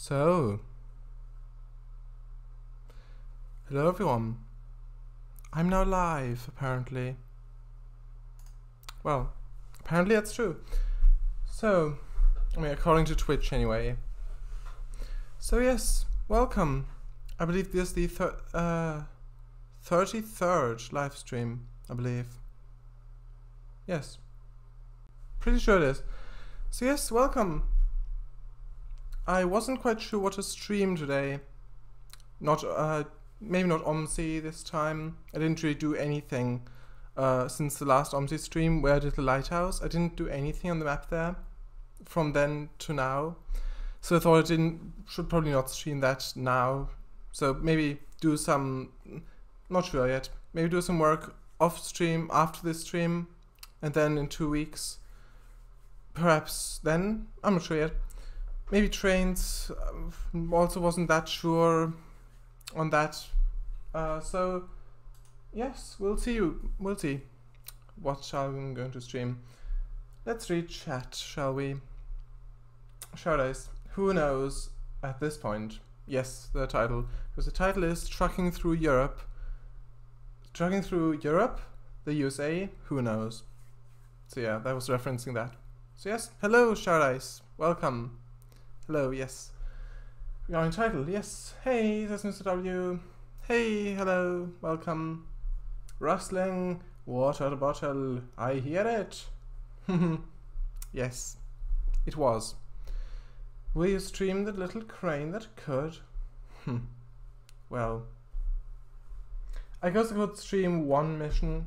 So, hello everyone. I'm now live, apparently. Well, apparently that's true. So, I mean, according to Twitch anyway. So yes, welcome. I believe this is the 33rd live stream, I believe. Yes. Pretty sure it is. So yes, welcome. I wasn't quite sure what to stream today. Maybe not OMSI this time. I didn't really do anything since the last OMSI stream where I did the lighthouse. I didn't do anything on the map there from then to now. So I thought should probably not stream that now. So maybe do some, not sure yet, maybe do some work off stream after this stream, and then in 2 weeks, perhaps then, I'm not sure yet. Maybe trains, also wasn't that sure on that. So yes, we'll see. What I'm going to stream. Let's read chat, shall we? Paradise. Who knows at this point? Yes, the title. Because the title is Trucking Through Europe. Trucking Through Europe? The USA? Who knows? So yeah, that was referencing that. So yes, hello Paradise. Welcome. Hello, yes. Regarding title, yes. Hey, that's Mr. W. Hey, hello, welcome. Rustling, water bottle, I hear it. Yes, it was. Will you stream the little crane that could? Well, I guess I could stream one mission.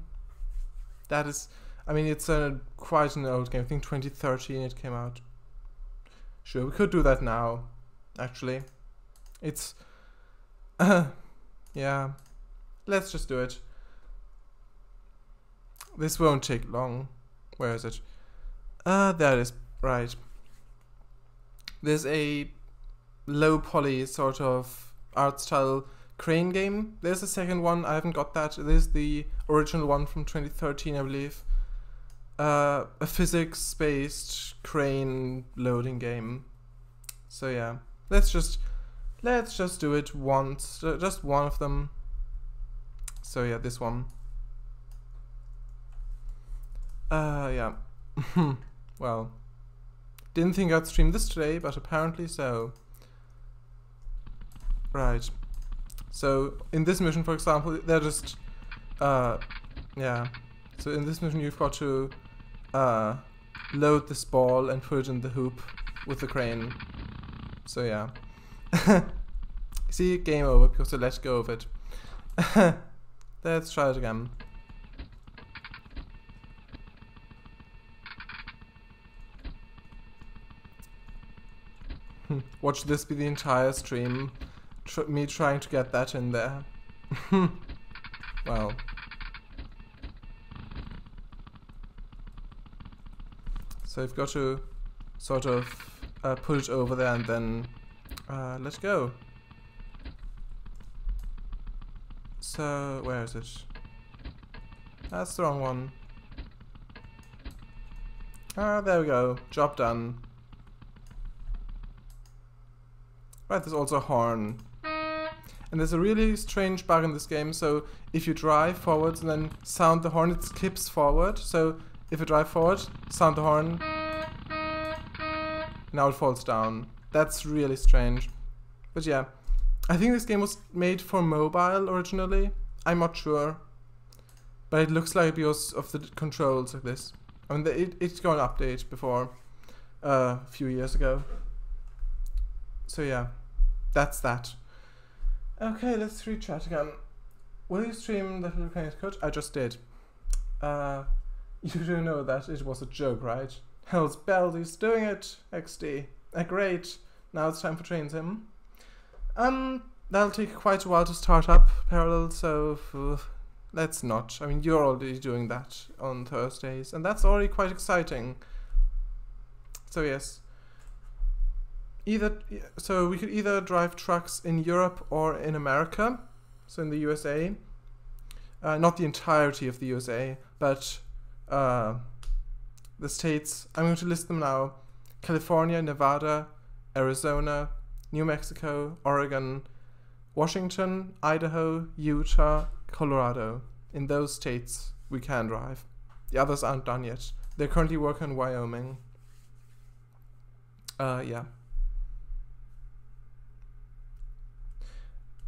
That is, I mean, it's quite an old game. I think 2013 it came out. Sure, we could do that now, actually. It's, yeah, let's just do it. This won't take long. Where is it? There it is, right. There's a low poly sort of art style crane game. There's a second one, I haven't got that. There's the original one from 2013, I believe. A physics-based crane loading game. So yeah, let's just do it once, just one of them. So yeah, this one. Yeah. Well, didn't think I'd stream this today, but apparently so. Right. So in this mission, for example, they're just, yeah. So in this mission, you've got to load this ball and put it in the hoop with the crane. So yeah. See, game over because I let go of it. Let's try it again. Watch this be the entire stream. Me trying to get that in there. Well. So you've got to sort of put it over there and then let go. So, where is it? That's the wrong one. Ah, there we go. Job done. Right, there's also a horn. And there's a really strange bug in this game, so if you drive forwards and then sound the horn, it skips forward. So if you drive forward, sound the horn, now it falls down. That's really strange. But yeah, I think this game was made for mobile originally. I'm not sure. But it looks like because of the controls like this. I mean, it's got an update before a few years ago. So yeah, that's that. Okay, let's read chat again. Will you stream the Little Crane Cut? I just did. You do know that it was a joke, right? Hell's Bells, he's doing it! XD. Great. Now it's time for Train Sim. That'll take quite a while to start up, Parallel, so let's not. I mean, you're already doing that on Thursdays, and that's already quite exciting. So yes. So we could either drive trucks in Europe or in America, so in the USA. Not the entirety of the USA, but the states. I'm going to list them now: California, Nevada, Arizona, New Mexico, Oregon, Washington, Idaho, Utah, Colorado. In those states we can drive. The others aren't done yet. They're currently working in Wyoming. Yeah.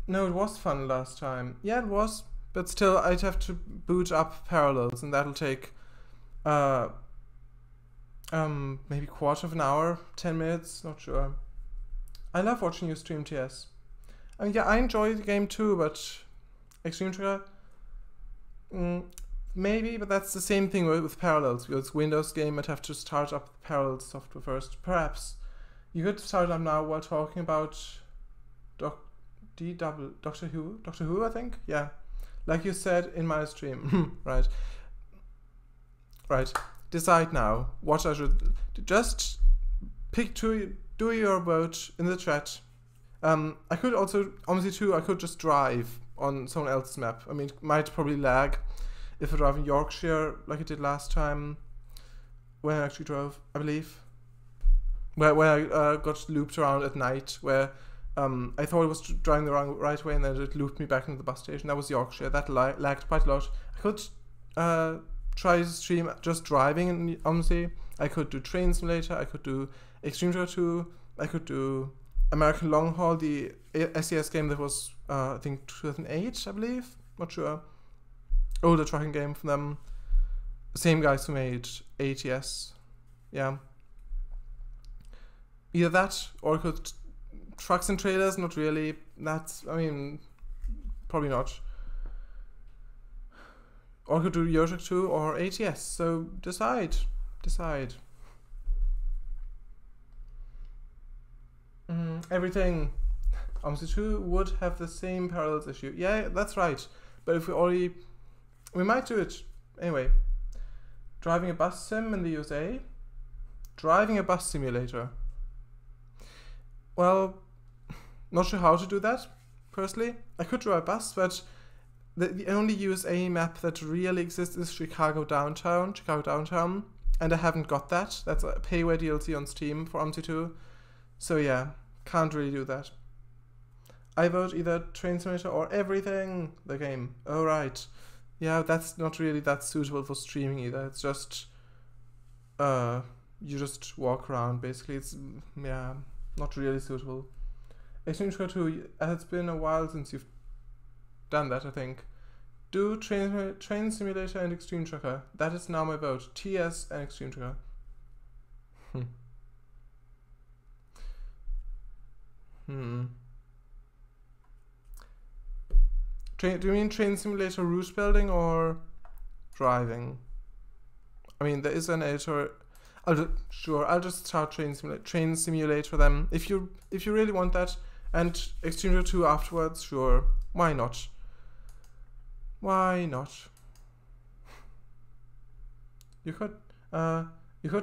No, it was fun last time. Yeah, it was. But still, I'd have to boot up Parallels, and that'll take maybe quarter of an hour, 10 minutes, not sure. I love watching you stream TS. I mean, yeah, I enjoy the game too, but Extreme Trigger, maybe, but that's the same thing with Parallels. Because it's Windows game, I'd have to start up the Parallels software first. Perhaps you could start up now while talking about Doctor Who, I think. Yeah, like you said in my stream. Right. Decide now what I should just pick. Do your vote in the chat. I could also, OMSI 2, I could just drive on someone else's map. I mean, it might probably lag if I drive in Yorkshire like I did last time when I actually drove, I believe. Where I got looped around at night, where I thought it was driving the right way and then it looped me back into the bus station. That was Yorkshire. That lagged quite a lot. I could try to stream just driving in OMSI. I could do Train Simulator. I could do Extreme Trigger 2. I could do American Long Haul, the SES game that was, I think, 2008, I believe. Not sure. Older trucking game from them. Same guys who made ATS. Yeah. Either that, or I could Trucks and Trailers. Not really. That's, I mean, probably not. Or I could do Euro Truck 2 or ATS. So decide. Everything. OMSI 2 would have the same Parallels issue. Yeah, that's right. But if we might do it. Anyway. Driving a bus sim in the USA. Driving a bus simulator. Well, not sure how to do that, personally. I could drive a bus, but the only USA map that really exists is Chicago Downtown, and I haven't got that. That's a payware DLC on Steam for OMSI 2. So yeah, can't really do that. I vote either Train Simulator or Everything, the game. Oh right. Yeah, that's not really that suitable for streaming either. It's just, you just walk around basically. It's, yeah, not really suitable. Extreme Trigger 2, it's been a while since you've done that, I think. Do Train Simulator and Extreme Trigger. That is now my vote. TS and Extreme Trigger. Do you mean Train Simulator route building or driving? I mean, there is an editor. I'll just start Train Simulator then. If you really want that, and Extreme Trigger 2 afterwards, sure. Why not? Why not? You could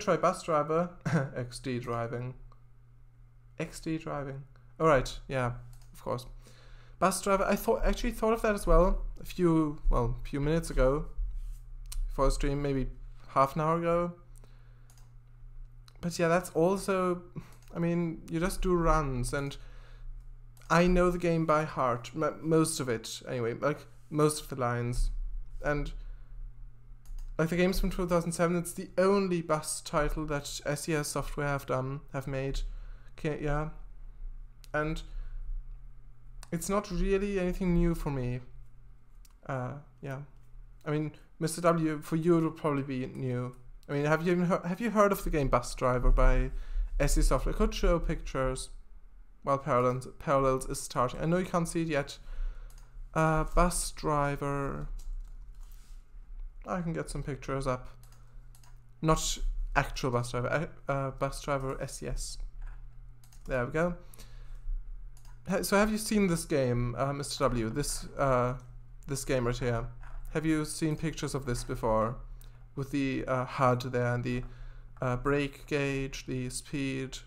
try Bus Driver. XD driving. All right, yeah, of course. Bus Driver. I actually thought of that as well a few minutes ago, for a stream, maybe half an hour ago. But yeah, that's also, I mean, you just do runs, and I know the game by heart, most of it anyway, like most of the lines, and like the games from 2007, it's the only bus title that SES Software have made. Okay, yeah, and it's not really anything new for me. Yeah, I mean, Mr. W, for you it would probably be new. I mean, have you heard of the game Bus Driver by SES Software? I could show pictures while Parallels is starting. I know you can't see it yet. Bus Driver. I can get some pictures up. Not actual Bus Driver. Bus Driver SES. There we go. So have you seen this game, Mr. W? This game right here. Have you seen pictures of this before? With the HUD there and the brake gauge, the speed,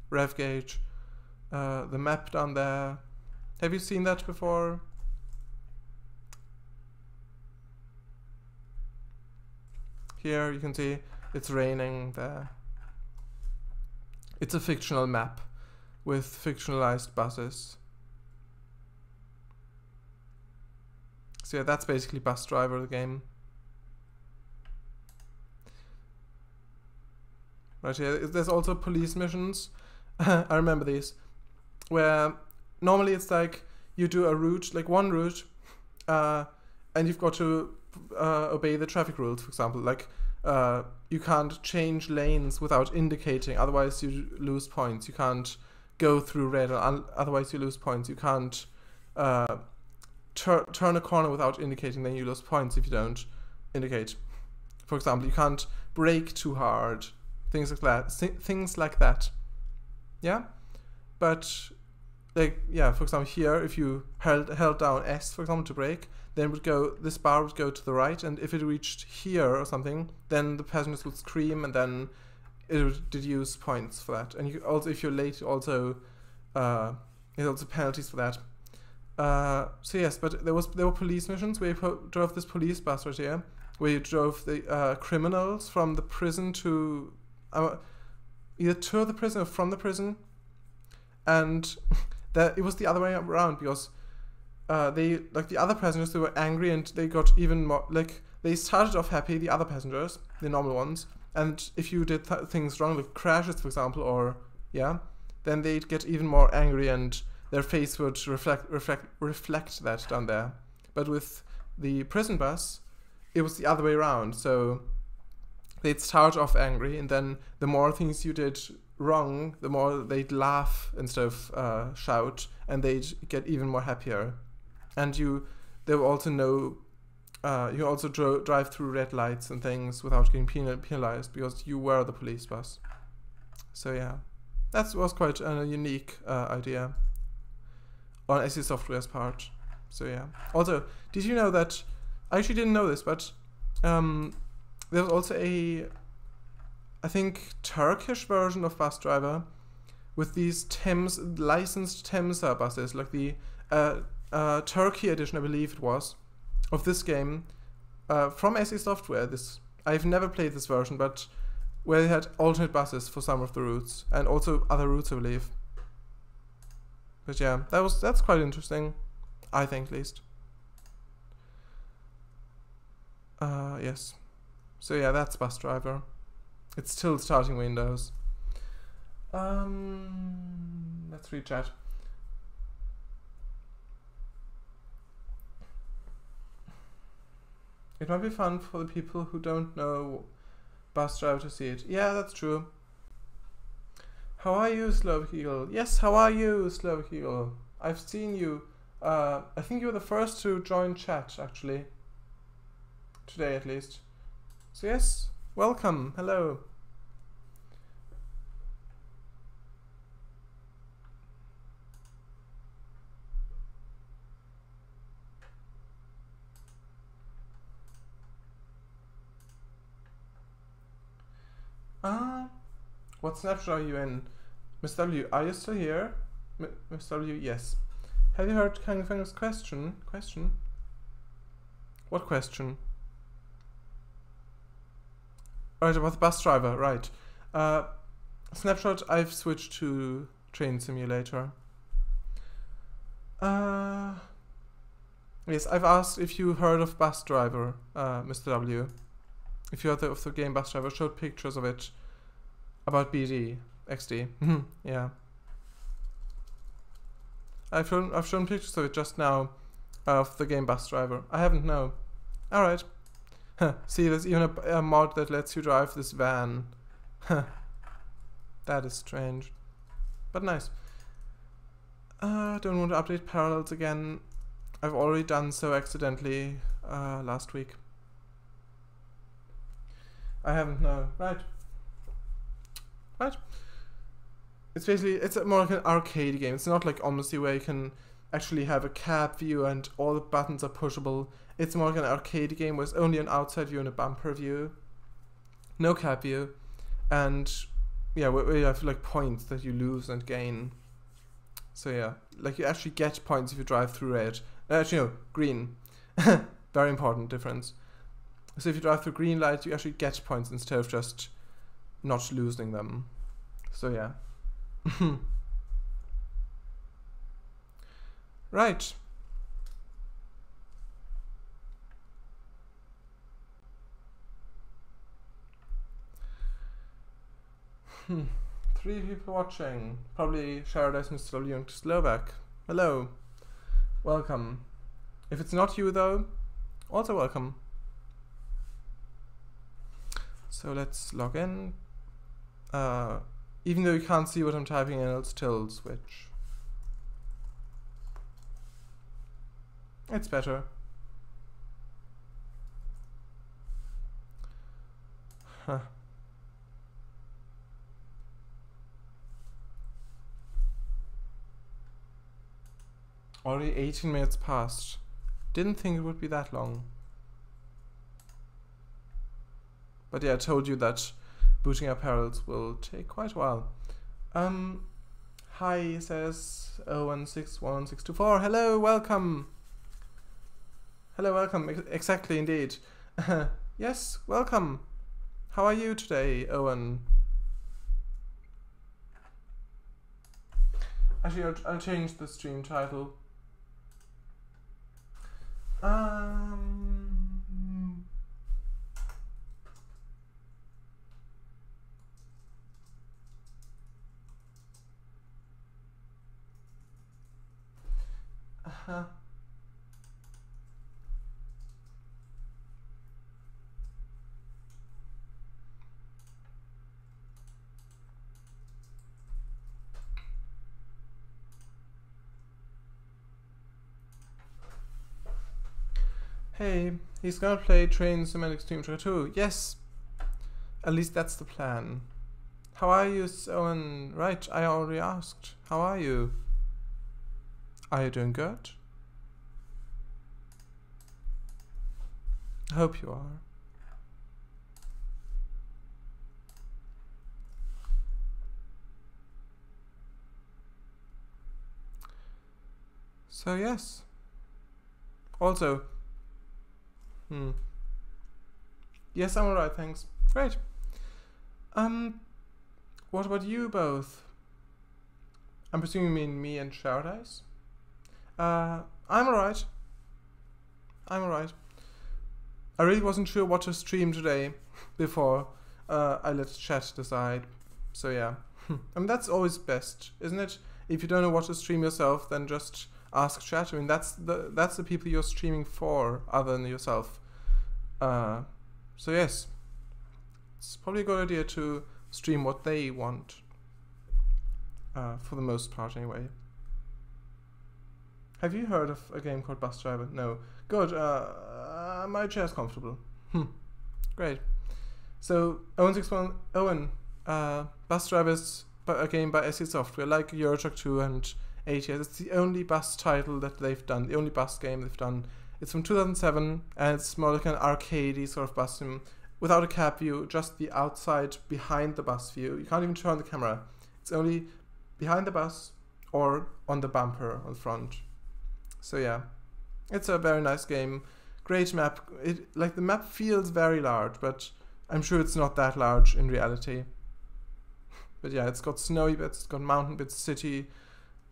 rev gauge, the map down there. Have you seen that before? Here you can see it's raining there. It's a fictional map. with fictionalized buses. So yeah, that's basically Bus Driver, the game. Right here, there's also police missions. I remember these, where normally it's like you do a route, like one route, and you've got to obey the traffic rules, for example. Like, you can't change lanes without indicating, otherwise you lose points. You can't go through red, otherwise you lose points. You can't turn a corner without indicating, then you lose points if you don't indicate. For example, you can't brake too hard, things like that. Things like that. Yeah? But, like, yeah, for example, here, if you held down S, for example, to brake, then this bar would go to the right, and if it reached here or something, then the passengers would scream, and then it would deduce points for that. And you also, if you're late, there's also penalties for that. So yes, but there were police missions where you drove this police bus right here, where you drove the criminals from the prison to either to the prison or from the prison, and that it was the other way around, because the other passengers, they were angry and they got even more, like, they started off happy, the other passengers, the normal ones, and if you did things wrong, like crashes, for example, or yeah, then they'd get even more angry and their face would reflect that down there. But with the prison bus, it was the other way around. So they'd start off angry, and then the more things you did wrong, the more they'd laugh instead of shout, and they'd get even more happier. And there were also you also drive through red lights and things without getting penalized, because you were the police bus. So yeah, that was quite a unique idea on SE Software's part. So yeah. Also, did you know that, I actually didn't know this, but there was also I think, Turkish version of Bus Driver with these licensed Temsa buses, like the Turkey edition, I believe it was, of this game from SE Software. I've never played this version, but where they had alternate buses for some of the routes, and also other routes, I believe. But yeah, that's quite interesting, I think, at least. Yes. So yeah, that's Bus Driver. It's still starting Windows. Let's read chat. It might be fun for the people who don't know Bus Driver to see it. Yeah, that's true. How are you, Slovak Eagle? Yes, how are you, Slovak Eagle? I've seen you. I think you were the first to join chat, actually. Today, at least. So yes, welcome. Hello. What snapshot are you in? Mr. W, are you still here? Mr. W, yes. Have you heard Kang Fenger's question? What question? Right, about the Bus Driver, right. Snapshot, I've switched to Train Simulator. Yes, I've asked if you heard of Bus Driver, Mr. W. If you heard of the game Bus Driver, showed pictures of it about BD, XD. Yeah. I've shown pictures of it just now, of the game Bus Driver. I haven't, no. Alright. See, there's even a mod that lets you drive this van. That is strange. But nice. Don't want to update Parallels again. I've already done so accidentally last week. I haven't, no. Right. It's basically, it's more like an arcade game. It's not like Omnisy where you can actually have a cab view and all the buttons are pushable. It's more like an arcade game where it's only an outside view and a bumper view. No cab view. And yeah, where you have like points that you lose and gain. So yeah, like you actually get points if you drive through red. Actually no, green. Very important difference. So if you drive through green light, you actually get points instead of just not losing them. So yeah. Right. Three people watching. Probably Sharadise, Mr. W, and Slovak. Hello. Welcome. If it's not you though, also welcome. So let's log in. Even though you can't see what I'm typing in, I'll still switch. It's better. Huh. Already 18 minutes passed. Didn't think it would be that long. But yeah, I told you that booting up Heralds will take quite a while. Hi, says 01611624. Hello, welcome. Hello, welcome. Exactly, indeed. Yes, welcome. How are you today, Owen? Actually, I'll change the stream title. Hey, he's gonna play Train Sim Extreme Tracker 2. Yes! At least that's the plan. How are you, Owen? Right, I already asked. How are you? Are you doing good? I hope you are. So yes. Also, yes, I'm alright, thanks. Great. What about you both? I'm presuming you mean me and Sharadise? I'm alright. I'm alright. I really wasn't sure what to stream today before I let chat decide. So yeah. I mean, that's always best, isn't it? If you don't know what to stream yourself, then just ask chat. I mean, that's the people you're streaming for, other than yourself. So yes, it's probably a good idea to stream what they want. For the most part, anyway. Have you heard of a game called Bus Driver? No. Good. My chair's comfortable. Great. So Owen, Bus Driver is a game by SE Software, like Euro Truck 2 and ATS. It's the only bus title that they've done, the only bus game they've done. It's from 2007, and it's more like an arcadey sort of bus sim, without a cab view, just the outside behind the bus view. You can't even turn the camera. It's only behind the bus or on the bumper on front. So yeah, it's a very nice game. Great map. The map feels very large, but I'm sure it's not that large in reality. But yeah, it's got snowy bits, it's got mountain bits, city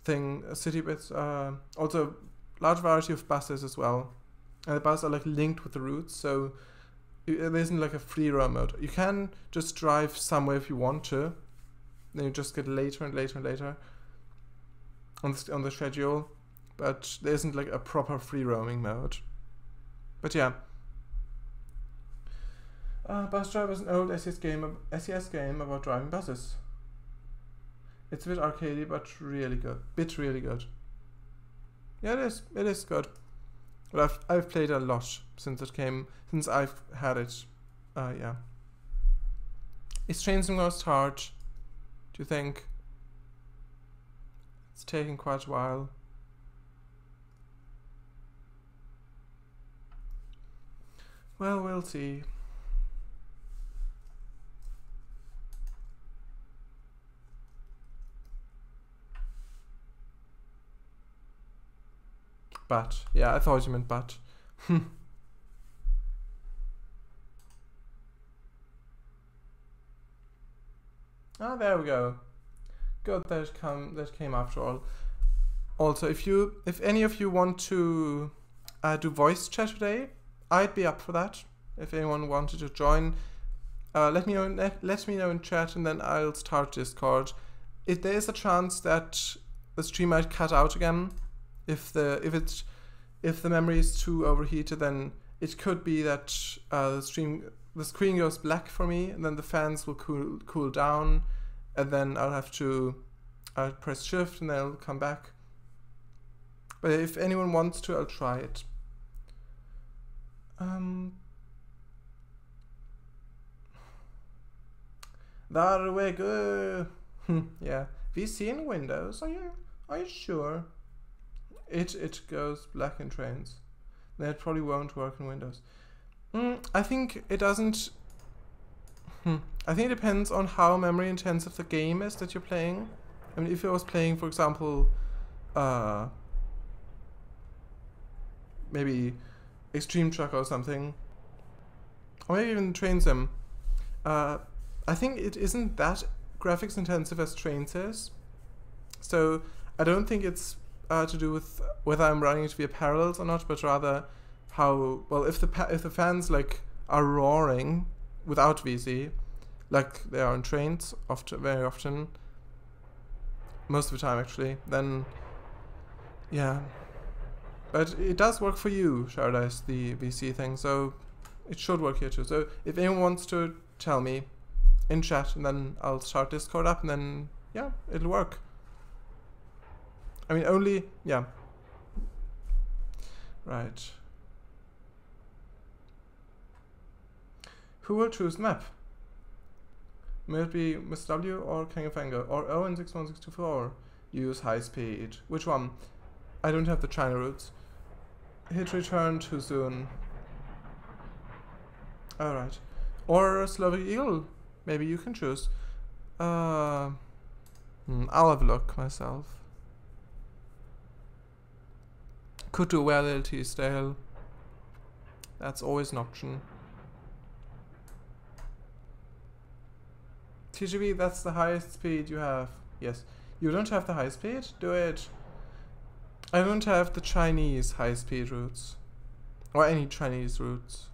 bits. Also, large variety of buses as well. And the buses are like linked with the routes, so there isn't like a free roam mode. You can just drive somewhere if you want to. Then you just get later and later and later on the schedule. But there isn't like a proper free roaming mode. But yeah. Bus Driver is an old SES game about driving buses. It's a bit arcadey, but really good. Really good. Yeah, it is. It is good. But I've played a lot since I've had it. Yeah. Is Train Sim gonna start? Do you think? It's taking quite a while. Well, we'll see. But. Yeah, I thought you meant but. Ah, there we go. Good that came after all. Also, if any of you want to do voice chat today, I'd be up for that. If anyone wanted to join, let me know in chat, and then I'll start Discord. There is a chance that the stream might cut out again. If the memory is too overheated, then it could be that the screen goes black for me, and then the fans will cool down, and then I'll press shift and then it'll come back. But if anyone wants to, I'll try it. There we go. Yeah, VC in Windows. Are you sure? It goes black in Trains. Then it probably won't work in Windows. I think it doesn't. I think it depends on how memory intensive the game is that you're playing. I mean, if I was playing, for example, maybe Extreme Truck or something, or maybe even Train Sim, I think it isn't that graphics intensive as Trains is. So I don't think it's to do with whether I'm running it via parallels or not, but rather how well if the fans like are roaring without VC, like they are in Trains very often, most of the time actually, then yeah. But it does work for you, Shardice, the VC thing, so it should work here too. So if anyone wants to tell me in chat, and then I'll start Discord up, and then yeah, it'll work. I mean, yeah. Right. Who will choose map? May it be Miss W or King of Anger, or Owen61624? Use high speed. Which one? I don't have the China routes. Hit return too soon. Alright. Or Slovak Eagle. Maybe you can choose. I'll have a look myself. Could do Loyalty Stale. That's always an option. TGV, that's the highest speed you have. Yes. You don't have the high speed? Do it. I don't have the Chinese high speed routes. Or any Chinese routes.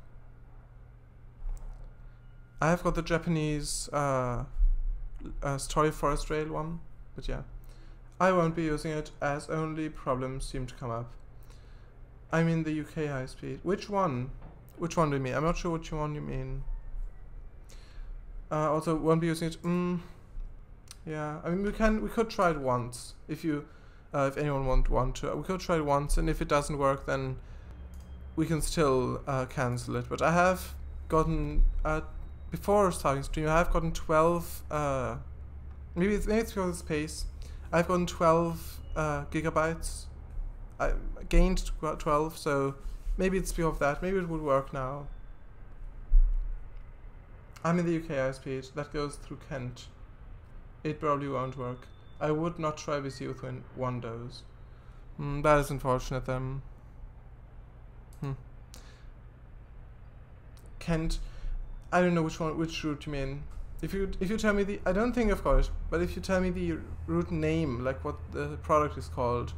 I have got the Japanese Story Forest Rail one. But yeah. I won't be using it as only problems seem to come up. I'm in the UK high speed. Which one? Which one do you mean? I'm not sure which one you mean. Also, won't be using it. Yeah, I mean, we could try it once. If anyone want to, we could try it once, and if it doesn't work, then we can still cancel it. But I have gotten before starting stream, I have gotten 12. Maybe it's because of space. I've gotten 12 gigabytes. I gained 12, so maybe it's because of that. Maybe it would work now. I'm in the UK high speed. That goes through Kent. It probably won't work. I would not try VC with Windows. That is unfortunate then. Kent. I don't know which route you mean. If you tell me the, I don't think I've got it, but if you tell me the route name, like what the product is called.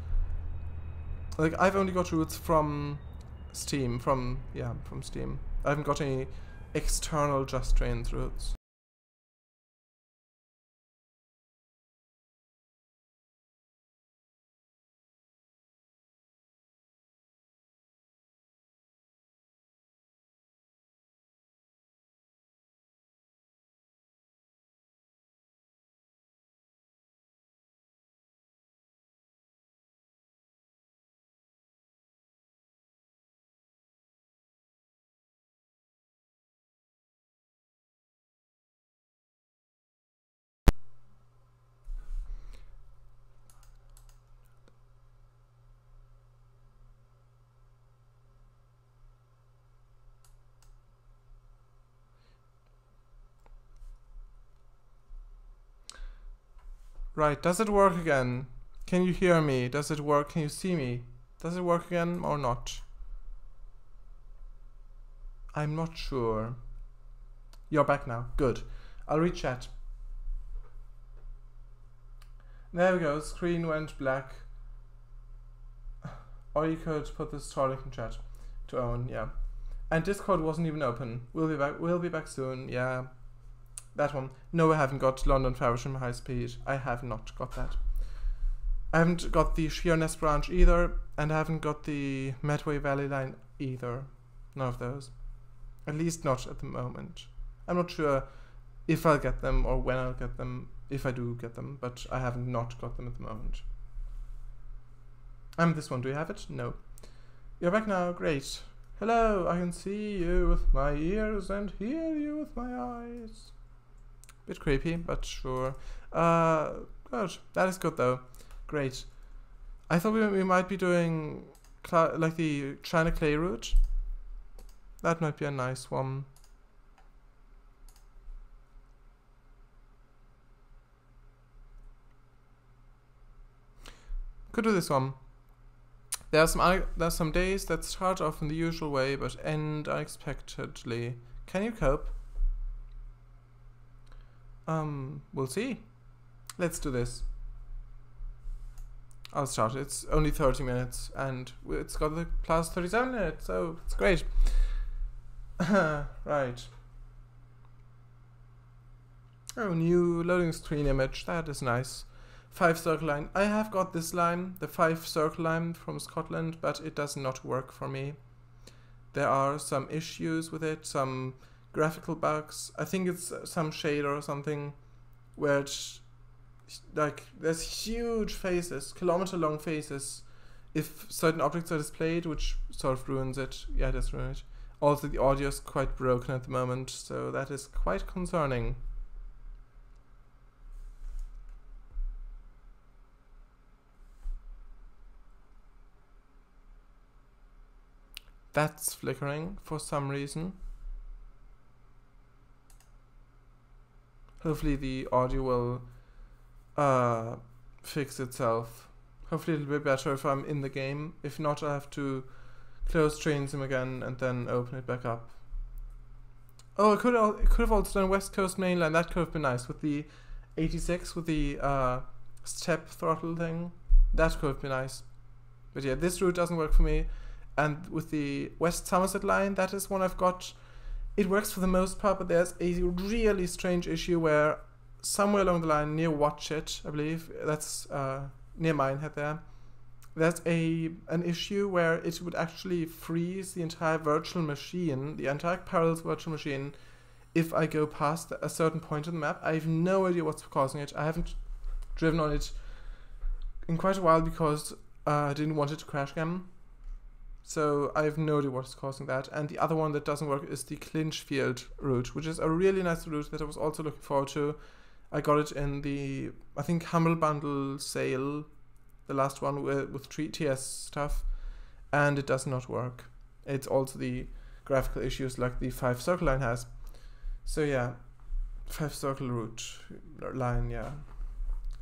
Like I've only got routes from Steam, from Steam. I haven't got any external Just Trains routes. Right, does it work again? Can you hear me? Does it work? Can you see me? Does it work again or not? I'm not sure. You're back now. Good. I'll read chat. There we go. Screen went black. Or you could put this link in chat to Owen, yeah. And Discord wasn't even open. We'll be back soon, yeah. That one. No, I haven't got London Faversham High Speed. I have not got that. I haven't got the Sheerness branch either, and I haven't got the Medway Valley line either. None of those. At least not at the moment. I'm not sure if I'll get them or when I'll get them, if I do get them, but I haven't not got them at the moment. This one, do you have it? No. You're back now, great. Hello, I can see you with my ears and hear you with my eyes. Bit creepy, but sure. Good. That is good though. Great. I thought we might be doing like the China Clay route. That might be a nice one. Could do this one. There's some days that start off in the usual way but end unexpectedly. Can you cope? We'll see. Let's do this. I'll start. It's only 30 minutes and it's got the plus 37 in it, so it's great. Right. Oh, new loading screen image. That is nice. 5 circle line. I have got this line, the 5 circle line from Scotland, but it does not work for me. There are some issues with it, some graphical bugs. I think it's some shader or something where it's like there's huge faces, kilometer long faces if certain objects are displayed, which sort of ruins it. Yeah, it does ruin it. Also the audio is quite broken at the moment, so that is quite concerning. That's flickering for some reason. Hopefully the audio will fix itself. Hopefully it'll be better if I'm in the game. If not, I have to close Trainsim again and then open it back up. Oh, it could have also done West Coast Mainline. That could have been nice with the 86 with the step throttle thing. That could have been nice. But yeah, this route doesn't work for me. And with the West Somerset line, that is one I've got. It works for the most part, but there's a really strange issue where somewhere along the line near Watchet, I believe, that's near Minehead there, there's an issue where it would actually freeze the entire virtual machine, the entire Parallels virtual machine, if I go past a certain point on the map. I have no idea what's causing it. I haven't driven on it in quite a while because I didn't want it to crash again. So I have no idea what's causing that. And the other one that doesn't work is the Clinchfield route, which is a really nice route that I was also looking forward to. I got it in the, I think, Humble Bundle sale, the last one with TS stuff, and it does not work. It's also the graphical issues like the 5 circle line has. So yeah, 5 circle route line, yeah.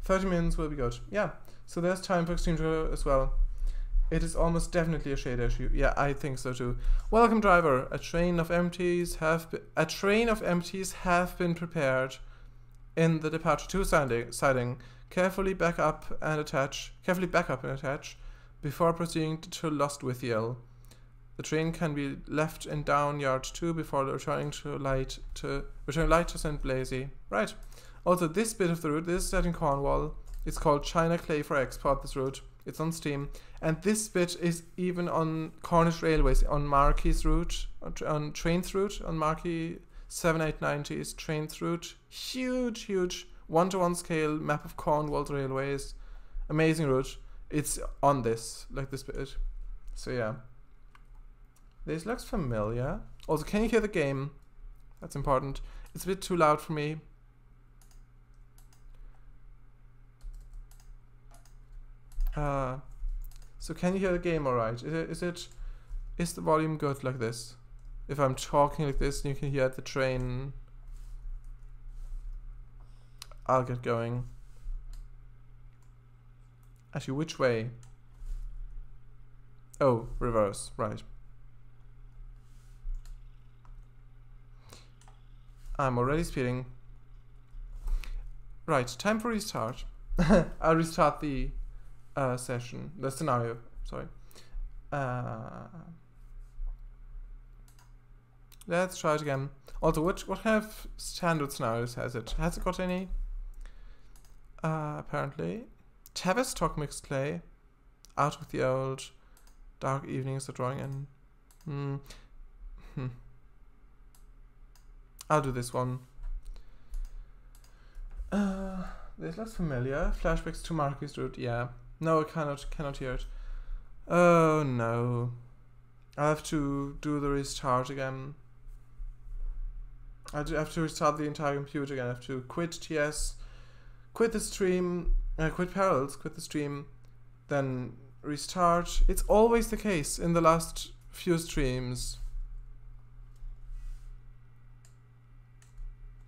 30 minutes will be good. Yeah, so there's time for Extreme Trailer as well. It is almost definitely a shade issue. Yeah, I think so too. Welcome, driver. A train of empties have been prepared in the departure 2 siding. Carefully back up and attach before proceeding to Lostwithiel. The train can be left in down yard 2 before returning light to St. Blaise. Right. Also, this bit of the route, this is set in Cornwall. It's called China Clay for Export, this route. It's on Steam. And this bit is even on Cornish Railways, on Marquis route, on Trains route, on Marquis 7890's Trains route. Huge, huge 1-to-1 scale map of Cornwall's railways. Amazing route. It's on this, like this bit. So yeah. This looks familiar. Also, can you hear the game? That's important. It's a bit too loud for me. So can you hear the game alright? Is the volume good like this? If I'm talking like this and you can hear the train, I'll get going. Actually, which way? Oh, reverse, right. I'm already speeding. Right, time for restart. I'll restart the session, the scenario, sorry. Let's try it again. Also, what kind of standards now has it? Has it got any? Apparently. Tavistock mixed clay. Out with the old. Dark evenings are drawing in. I'll do this one. This looks familiar. Flashbacks to Marquis Road. Yeah. No, I cannot hear it. Oh no. I have to do the restart again. I have to restart the entire computer again. I have to quit TS, quit the stream, quit Parallels, quit the stream, then restart. It's always the case in the last few streams.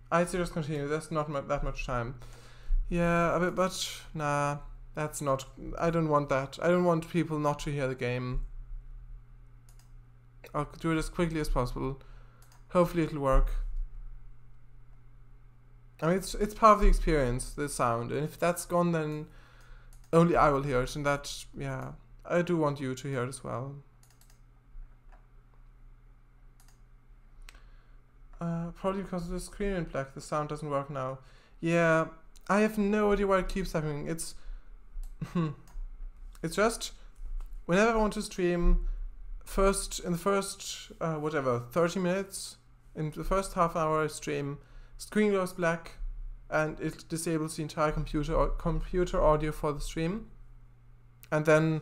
I'd say just continue. That's not that much time. Yeah, but nah, that's not. I don't want that. I don't want people not to hear the game. I'll do it as quickly as possible. Hopefully it'll work. I mean, it's part of the experience, the sound, and if that's gone, then only I will hear it, and that, yeah, I do want you to hear it as well. Probably because of the screen in black, the sound doesn't work now. Yeah, I have no idea why it keeps happening. It's it's just whenever I want to stream, in the first whatever 30 minutes, in the first half hour I stream, screen goes black, and it disables the entire computer audio for the stream, and then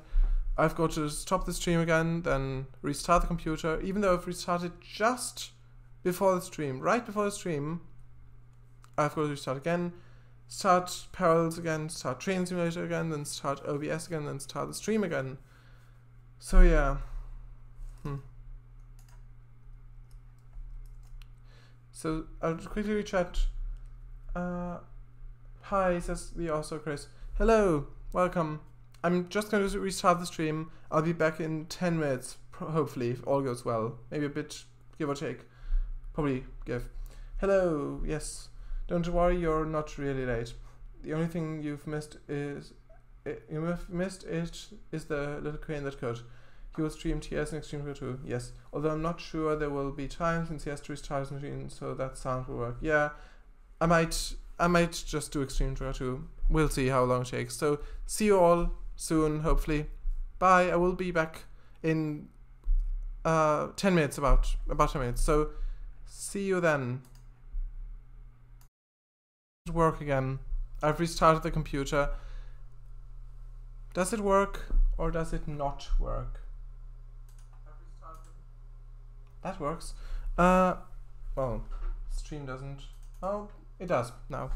I've got to stop the stream again, then restart the computer, even though I've restarted just before the stream, right before the stream. I've got to restart again, start Parallels again, start Train Simulator again, then start OBS again, then start the stream again. So yeah. So I'll quickly rechat. Hi, says the also Chris. Hello, welcome. I'm just going to restart the stream. I'll be back in 10 minutes, hopefully, if all goes well. Maybe a bit, give or take. Probably give. Hello, yes. Don't worry, you're not really late. The only thing you've missed is the little crane that could. He will stream TS and Extreme Trigger 2. Yes. Although I'm not sure there will be time since he has to restart his machine, so that sound will work. Yeah. I might just do Extreme Trigger 2. We'll see how long it takes. So see you all soon, hopefully. Bye. I will be back in 10 minutes, about 10 minutes. So see you then. Work again. I've restarted the computer. Does it work or does it not work? That works. Well, stream doesn't. Oh, it does now.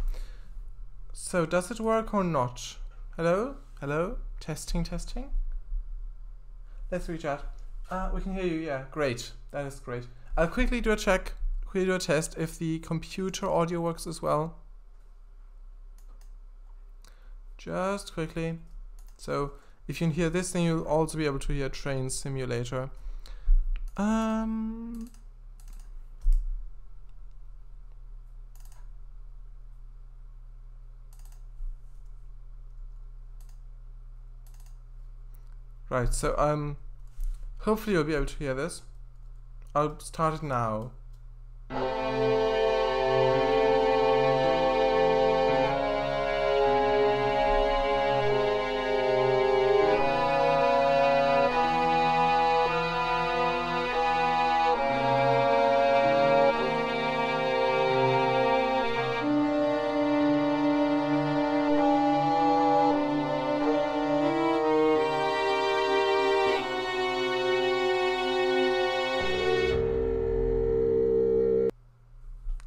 So does it work or not? Hello? Hello? Testing, testing? Let's rechat. We can hear you, yeah, great. That is great. I'll quickly do a check, quickly do a test if the computer audio works as well. Just quickly. So if you can hear this, then you'll also be able to hear Train Simulator. Right, so hopefully you'll be able to hear this. I'll start it now.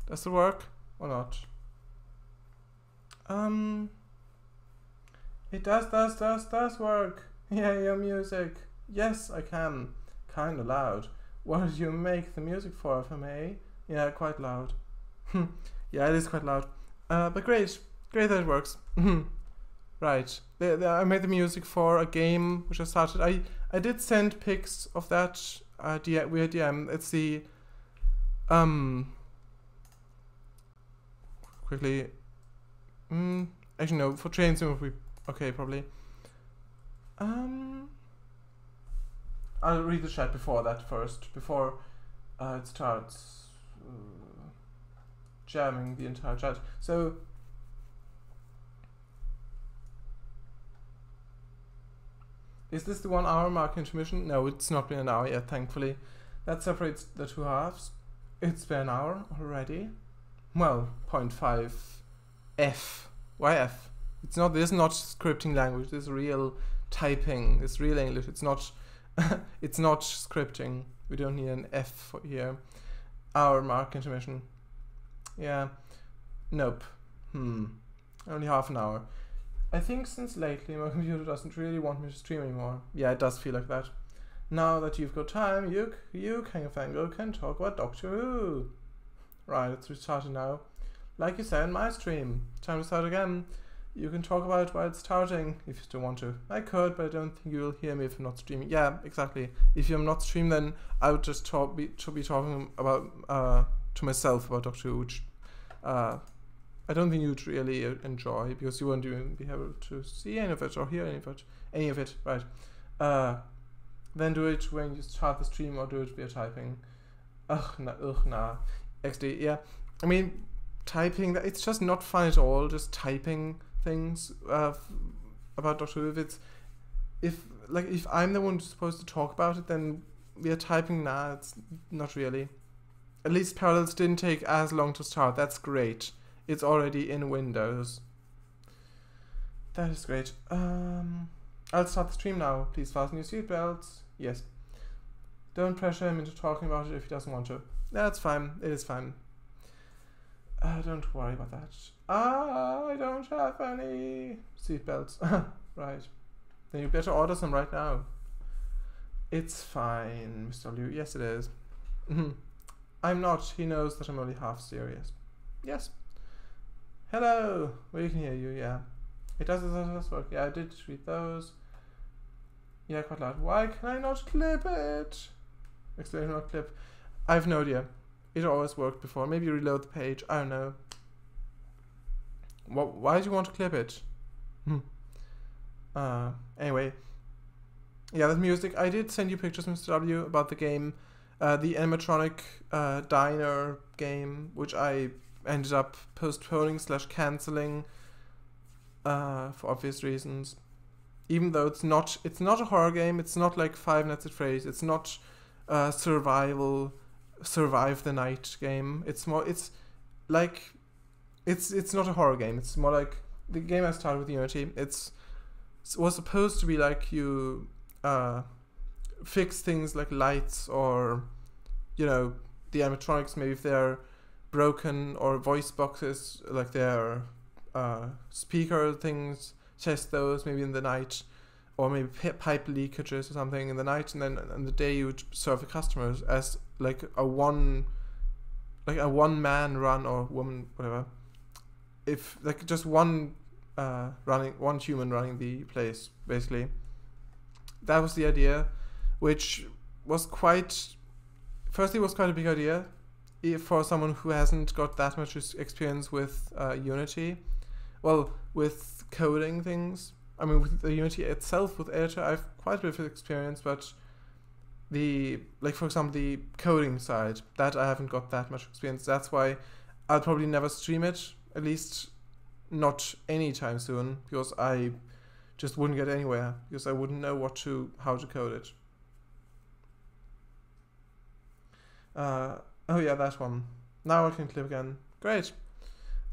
Does it work or not? It does work. Yeah, your music. Yes, I can. Kinda loud. What did you make the music for, if I may? Yeah, quite loud. Yeah, it is quite loud. But great. Great that it works. Right. I made the music for a game which I started. I did send pics of that weird DM. It's the quickly. Actually no, for Train Sim we okay probably. I'll read the chat before that first, before it starts jamming the entire chat. So, is this the 1 hour mark intermission? No, it's not been an hour yet, thankfully. That separates the two halves. It's been an hour already. Well, 0.5 F. Why F? It's not. This is not scripting language. This is real typing. It's real English. It's not. It's not scripting. We don't need an F for here. Hour mark intermission. Yeah. Nope. Only half an hour. I think since lately my computer doesn't really want me to stream anymore. Yeah, it does feel like that. Now that you've got time, you King of Fango, can talk about Doctor Who. Right, it's restarted now. Like you said in my stream. Time to start again. You can talk about it while it's starting, if you still want to. I could, but I don't think you'll hear me if I'm not streaming. Yeah, exactly. If I'm not streaming, then I would just be talking about to myself about Doctor Who, which I don't think you'd really enjoy, because you won't even be able to see any of it or hear any of it. Right. Then do it when you start the stream, or do it via typing. Nah. XD, yeah. I mean, typing, it's just not fun at all, just typing things about Doctor Who. If I'm the one who's supposed to talk about it, then we are typing. Nah, it's not really. At least Parallels didn't take as long to start. That's great. It's already in Windows. That is great. I'll start the stream now. Please fasten your seatbelts. Yes. Don't pressure him into talking about it if he doesn't want to. That's fine. It is fine. Don't worry about that. I don't have any seatbelts. Right. Then you better order some right now. It's fine, Mr. W. Yes, it is. I'm not. He knows that I'm only half serious. Yes. Hello. We can hear you, yeah. It does work. Yeah, I did read those. Yeah, quite loud. Why can I not clip it? Exclamation mark clip. I have no idea. It always worked before. Maybe reload the page. I don't know. Why do you want to clip it? Anyway. Yeah, that music. I did send you pictures, Mr. W, about the game. The animatronic diner game, which I ended up postponing / cancelling for obvious reasons. Even though it's not a horror game. It's not like Five Nights at Freddy's. It's not survive the night game. It's more, it's not a horror game. It's more like the game I started with Unity. It was supposed to be like you fix things like lights, or the animatronics, maybe if they're broken, or voice boxes, like their speaker things, test those maybe in the night, or maybe pipe leakages or something in the night, and then in the day you would serve the customers as like a one man run, or woman, whatever. If like just one human running the place, basically. That was the idea, which was quite a big idea for someone who hasn't got that much experience with Unity. Well, with coding things. I mean, with the Unity itself, with Editor, I have quite a bit of experience, but for example, the coding side, that I haven't got that much experience. That's why I'll probably never stream it, at least not anytime soon, because I just wouldn't get anywhere, because I wouldn't know how to code it. Oh yeah, that one. Now I can clip again. Great.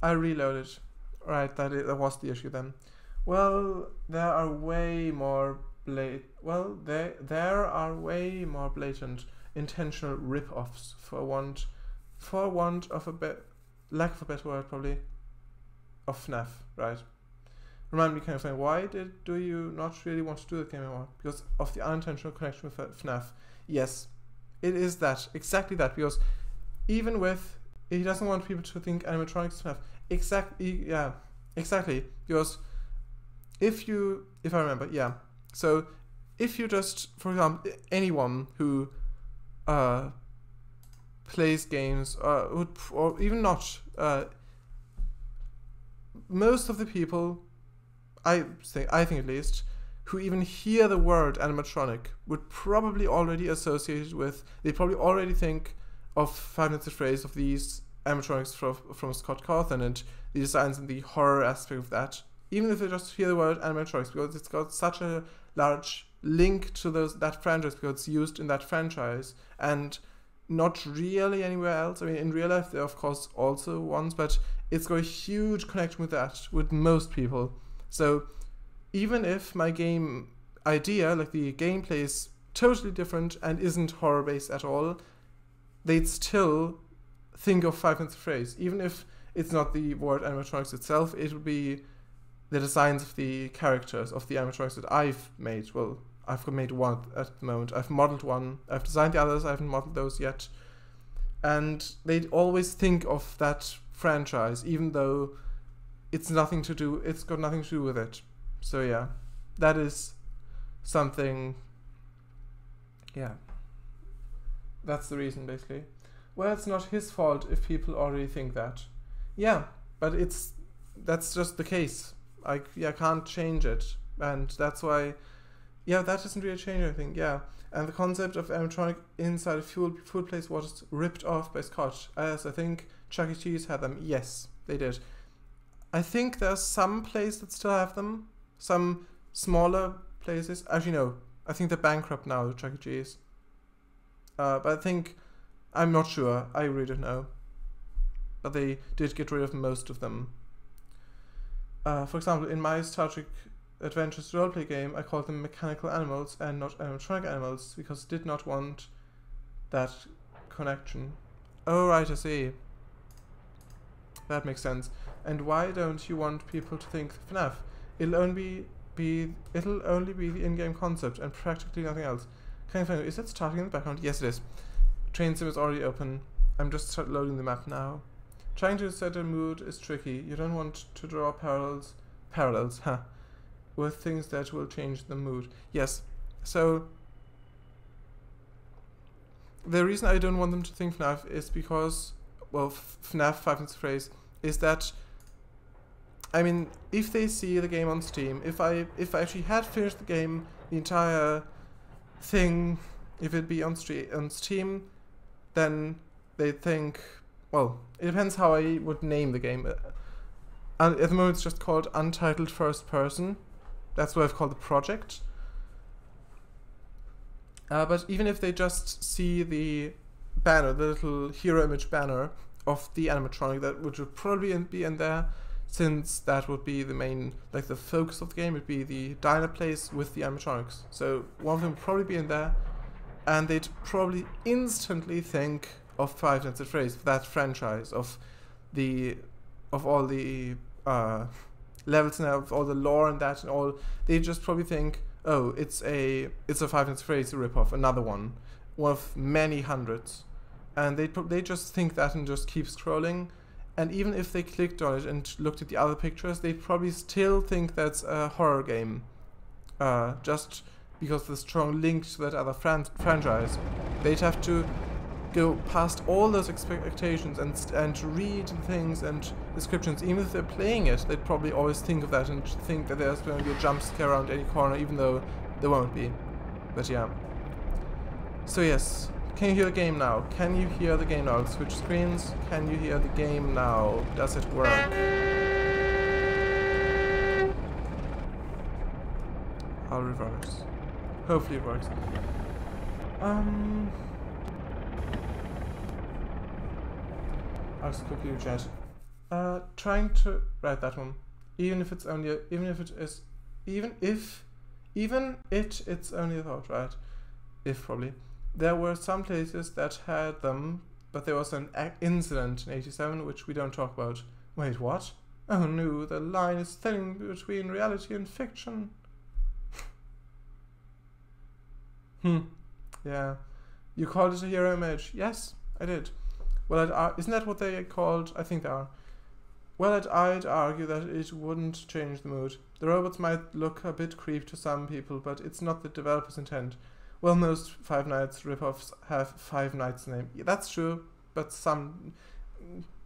I reloaded. Right, that was the issue then. Well, there are way more blatant intentional rip-offs, for want of lack of a better word, probably, of FNAF, right? Remind me, kind of, why do you not really want to do that game anymore? Because of the unintentional connection with FNAF. Yes, it is that, exactly that, because even with, he doesn't want people to think animatronics is FNAF. Exactly, because if I remember, yeah, so if you just, for example, anyone who plays games, or even not, most of the people, I think at least, who even hear the word animatronic would probably already associate it with, they probably already think of Five Nights at Freddy's, of these animatronics from Scott Cawthon and the designs and the horror aspect of that. Even if they just hear the word animatronics, because it's got such a large link to that franchise, because it's used in that franchise and not really anywhere else. I mean, in real life there are of course also ones, but it's got a huge connection with that, with most people. So even if my game idea, like the gameplay, is totally different and isn't horror based at all, they'd still think of Five Nights at Freddy's. Even if it's not the word animatronics itself, it would be the designs of the characters, of the animatronics that I've made. Well, I've made one at the moment. I've modeled one. I've designed the others. I haven't modeled those yet. And they'd always think of that franchise, even though it's got nothing to do with it. So yeah, that is something, yeah. That's the reason, basically. Well, it's not his fault if people already think that. Yeah, but that's just the case. I can't change it. And that's why, yeah, that doesn't really change anything, yeah. And the concept of animatronic inside a food place was ripped off by Scott. As I think Chuck E. Cheese had them. Yes, they did. I think there's some places that still have them. Some smaller places. Actually, no. I think they're bankrupt now, Chuck E. Cheese. But I think, I'm not sure. I really don't know. But they did get rid of most of them. For example, in my Star Trek Adventures roleplay game, I called them mechanical animals and not animatronic animals, because I did not want that connection. Oh, right, I see. That makes sense. And why don't you want people to think FNAF? It'll only be the in-game concept and practically nothing else. Can I find, is that starting in the background? Yes, it is. Train sim is already open. I'm just loading the map now. Trying to set a mood is tricky. You don't want to draw parallels, with things that will change the mood. Yes, so the reason I don't want them to think FNAF is because, well, FNAF Five Nights at Freddy's is that, I mean, if they see the game on Steam, if I actually had finished the game, the entire thing, if it'd be on Steam, then they'd think, well, it depends how I would name the game. And at the moment it's just called Untitled First Person. That's what I've called the project. But even if they just see the banner, the little hero image banner of the animatronic, that would probably be in there, since that would be the main, like the focus of the game, would be the diner place with the animatronics. So one of them would probably be in there, and they'd probably instantly think of Five Nights at Freddy's, that franchise, of all the levels and of all the lore and that and all. They just probably think, oh, it's a Five Nights at Freddy's ripoff, another one of many hundreds, and they just think that and just keep scrolling. And even if they clicked on it and looked at the other pictures, they'd probably still think that's a horror game, just because of the strong link to that other franchise. They'd have to go past all those expectations and read the things and descriptions. Even if they're playing it, they'd probably always think of that and think that there's going to be a jump scare around any corner, even though there won't be. But yeah. So yes, can you hear the game now? Can you hear the game now? I'll switch screens. Can you hear the game now? Does it work? I'll reverse. Hopefully it works. I'll just quickly chat. Trying to write that one. Even if it's only it's only a thought, right? If probably. There were some places that had them, but there was an incident in 87 which we don't talk about. Wait, what? Oh no, the line is thin between reality and fiction. Yeah. You called it a hero image. Yes, I did. Well, isn't that what they called? I think they are. Well, I'd argue that it wouldn't change the mood. The robots might look a bit creepy to some people, but it's not the developer's intent. Well, most Five Nights ripoffs have Five Nights name. Yeah, that's true, but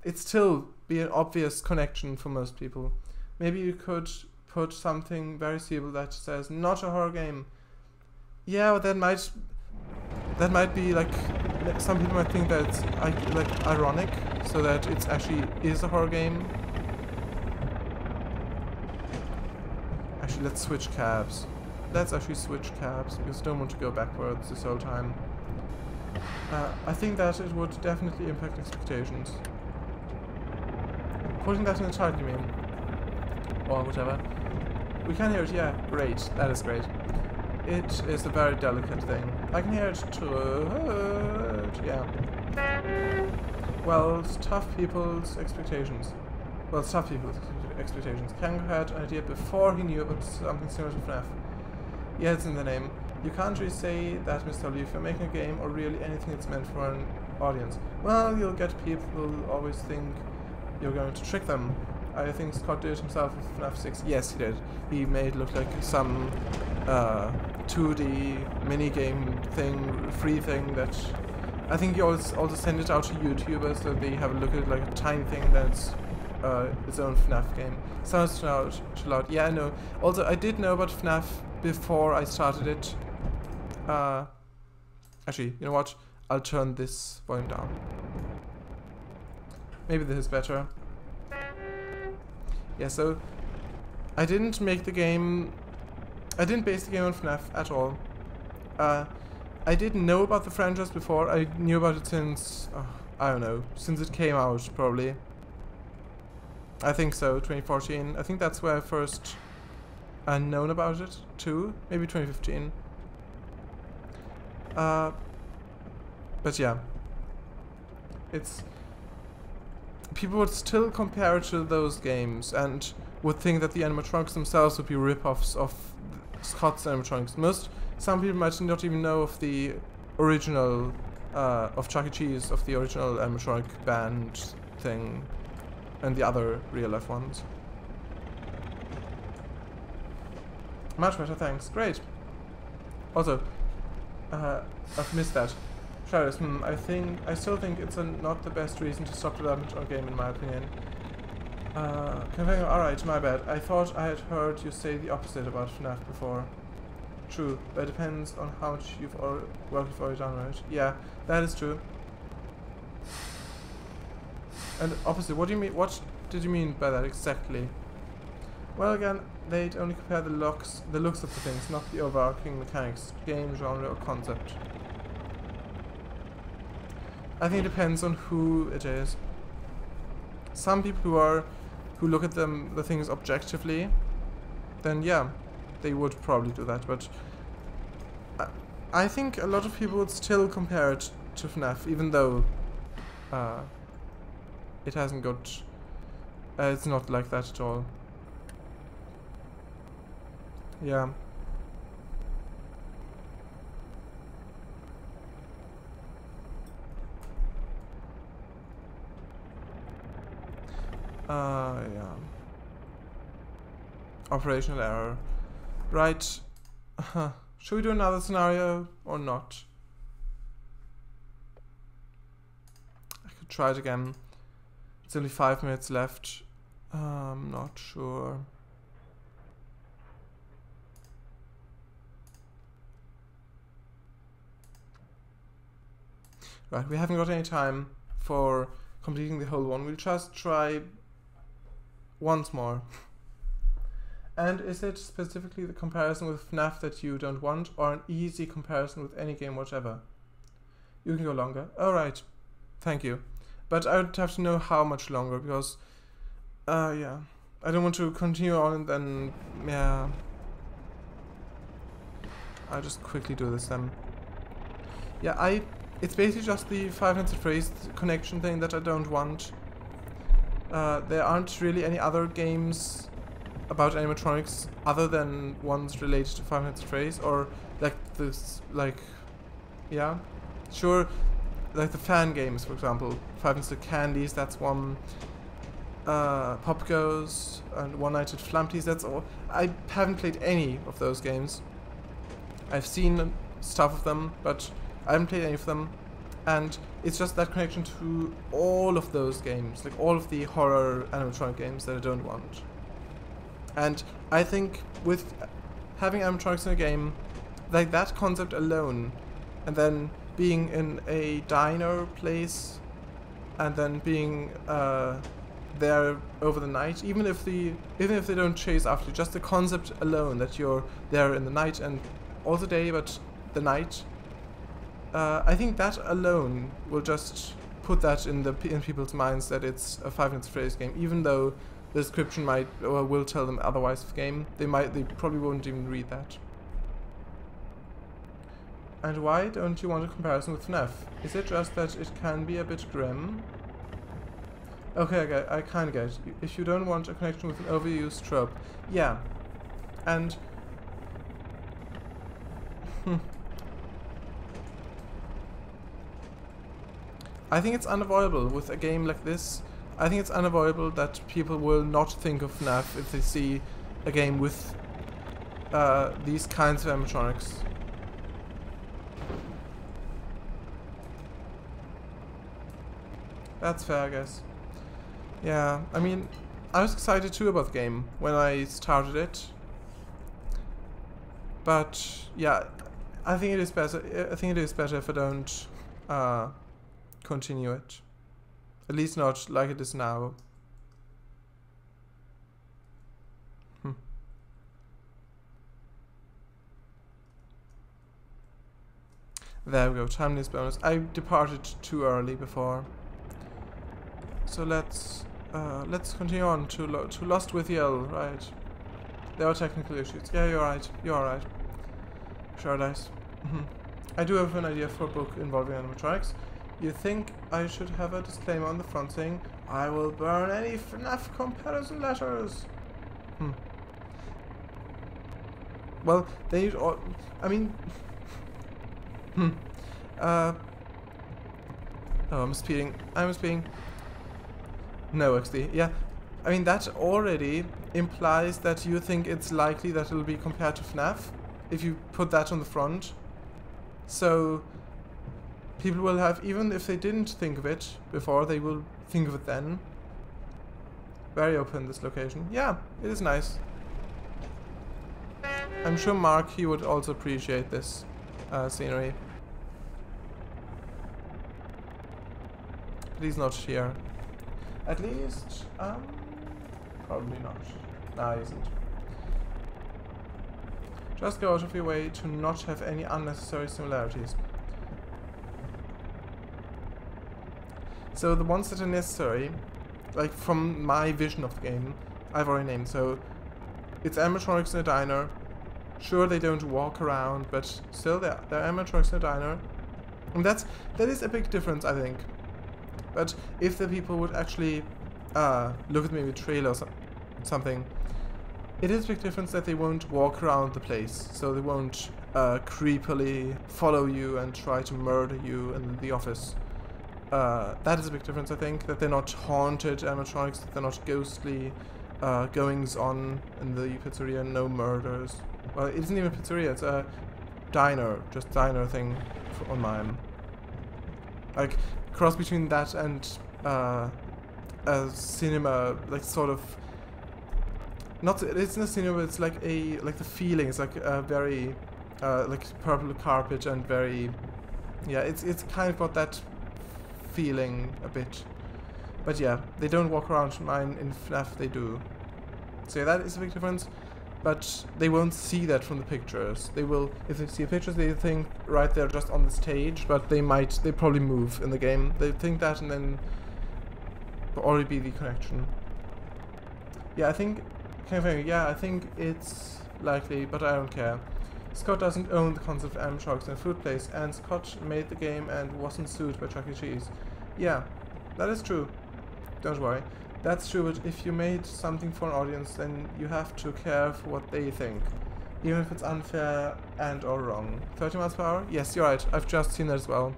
it'd still be an obvious connection for most people. Maybe you could put something very simple that says not a horror game. Yeah, but that might be like, some people might think that it's like ironic, so that it's actually is a horror game. Actually, let's switch cabs. Let's actually switch cabs because I don't want to go backwards this whole time. I think that it would definitely impact expectations. Putting that in the title, you mean? Or whatever. We can hear it, yeah, great. That is great. It is a very delicate thing. I can hear it too. Yeah. Well, it's tough people's expectations. Well, it's tough people's expectations. Kango had an idea before he knew about something similar to FNAF. Yeah, it's in the name. You can't really say that, Mr. Lee, if you're making a game or really anything that's meant for an audience. Well, you'll get people who always think you're going to trick them. I think Scott did it himself with FNAF 6. Yes, he did. He made it look like some 2D minigame thing, free thing that... I think he also sent it out to YouTubers so they have a look at it like a tiny thing that's its own FNAF game. Sounds too loud. Yeah, I know. Also, I did know about FNAF before I started it. Actually, you know what? I'll turn this volume down. Maybe this is better. Yeah, so I didn't make the game... I didn't base the game on FNAF at all. I didn't know about the franchise before. I knew about it since... I don't know. Since it came out, probably. I think so, 2014. I think that's where I first known about it, too. Maybe 2015. But yeah. It's... People would still compare it to those games and would think that the animatronics themselves would be rip-offs of Scott's animatronics. Some people might not even know of the original, of Chuck E. Cheese, of the original animatronic band thing, and the other real-life ones. Much better, thanks. Great. Also, I've missed that. Travis, I still think it's not the best reason to stop development on a game, in my opinion. Alright, my bad. I thought I had heard you say the opposite about FNAF before. True, but it depends on how much work you've already done, right? Yeah, that is true. And opposite, what do you mean? What did you mean by that exactly? Well, again, they'd only compare the looks of the things, not the overarching mechanics, game, genre, or concept. I think it depends on who it is. Some people who look at the things objectively, then yeah, they would probably do that. But I think a lot of people would still compare it to FNAF, even though it hasn't got. It's not like that at all. Yeah. Yeah. Operational error. Right. Should we do another scenario or not? I could try it again. It's only 5 minutes left. I'm not sure. Right, we haven't got any time for completing the whole one. We'll just try once more. And is it specifically the comparison with FNAF that you don't want, or an easy comparison with any game whatever? You can go longer. Alright, thank you. But I would have to know how much longer, because yeah, I don't want to continue on and then, yeah, I'll just quickly do this then. Yeah, it's basically just the Five Nights at Freddy's connection thing that I don't want. There aren't really any other games about animatronics other than ones related to Five Nights at Freddy's, or like this, like, yeah, sure, like the fan games, for example, Five Nights at Candies, that's one. Pop Goes and One Night at Flumpty's, that's all. I haven't played any of those games. I've seen stuff of them, but I haven't played any of them. And it's just that connection to all of those games, like all of the horror animatronic games that I don't want. And I think with having animatronics in a game, like that concept alone, and then being in a diner place, and then being there over the night, even if they don't chase after you, just the concept alone that you're there in the night and all the day, but the night. I think that alone will just put that in people's minds that it's a 5 minutes Freddy's game, even though the description might or will tell them otherwise of the game. They probably won't even read that. And why don't you want a comparison with FNAF? Is it just that it can be a bit grim? Okay, I kinda get it. If you don't want a connection with an overused trope. Yeah. And I think it's unavoidable with a game like this. I think it's unavoidable that people will not think of FNAF if they see a game with these kinds of animatronics. That's fair, I guess. Yeah, I mean, I was excited too about the game when I started it. But yeah, I think it is better. I think it is better if I don't continue it. At least not like it is now. There we go, timeliness bonus. I departed too early before. So let's continue on to Lost with Yell, right? There are technical issues. Yeah, you're right. You're right. Sure, dice. I do have an idea for a book involving animatronics. You think I should have a disclaimer on the front saying, I will burn any FNAF comparison letters? Well, they need all... I mean... Oh, I'm speeding. No, XD. Yeah. I mean, that already implies that you think it's likely that it'll be compared to FNAF, if you put that on the front. So... people will have, even if they didn't think of it before, they will think of it then. Very open, this location. Yeah, it is nice. I'm sure Mark, he would also appreciate this scenery. But he's not here. At least, probably not. Nah, he isn't. Just go out of your way to not have any unnecessary similarities. So the ones that are necessary, like from my vision of the game, I've already named. So it's animatronics in a diner. Sure, they don't walk around, but still they're animatronics in a diner. And that is a big difference, I think. But if the people would actually look at maybe a trailer or something, it is a big difference that they won't walk around the place. So they won't creepily follow you and try to murder you in the office. That is a big difference, I think, that they're not haunted animatronics, that they're not ghostly goings-on in the pizzeria, no murders. Well, it isn't even a pizzeria, it's a diner, just diner thing on mine. Like, cross between that and a cinema, like sort of... Not, it's not a cinema, it's like the feeling, it's like a very, like purple carpet and very... Yeah, it's kind of got that feeling a bit. But yeah, they don't walk around mine. In FNAF they do. So yeah, that is a big difference. But they won't see that from the pictures. They will, if they see pictures, they think, right, they're just on the stage, but they probably move in the game. They think that and then already be the connection. Yeah, I think it's likely, but I don't care. Scott doesn't own the concept of animatronics in a food place, and Scott made the game and wasn't sued by Chuck E. Cheese. Yeah, that is true. Don't worry. That's true, but if you made something for an audience, then you have to care for what they think. Even if it's unfair and or wrong. 30 miles per hour? Yes, you're right. I've just seen that as well.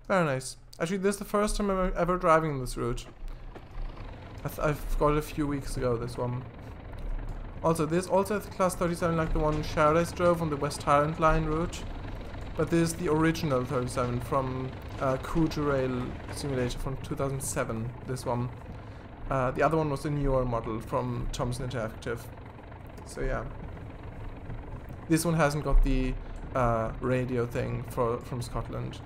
Very nice. Actually, this is the first time I'm ever driving this route. I've got it a few weeks ago, this one. Also, this also has the Class 37 like the one Paradise drove on the West Highland Line route. but this is the original 37 from Kuju Rail Simulator from 2007, this one. The other one was a newer model from Thomson Interactive. So yeah. This one hasn't got the radio thing from Scotland.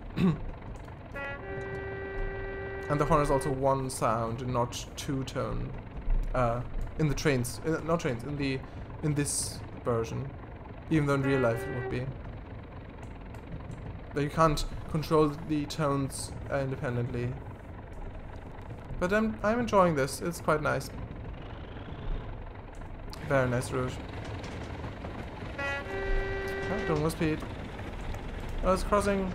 And the horn is also one sound and not two-tone. In the trains, not trains, in this version. Even though in real life it would be. But you can't control the tones independently. But I'm enjoying this. It's quite nice. Very nice route. Oh, don't go speed. Oh, it's crossing.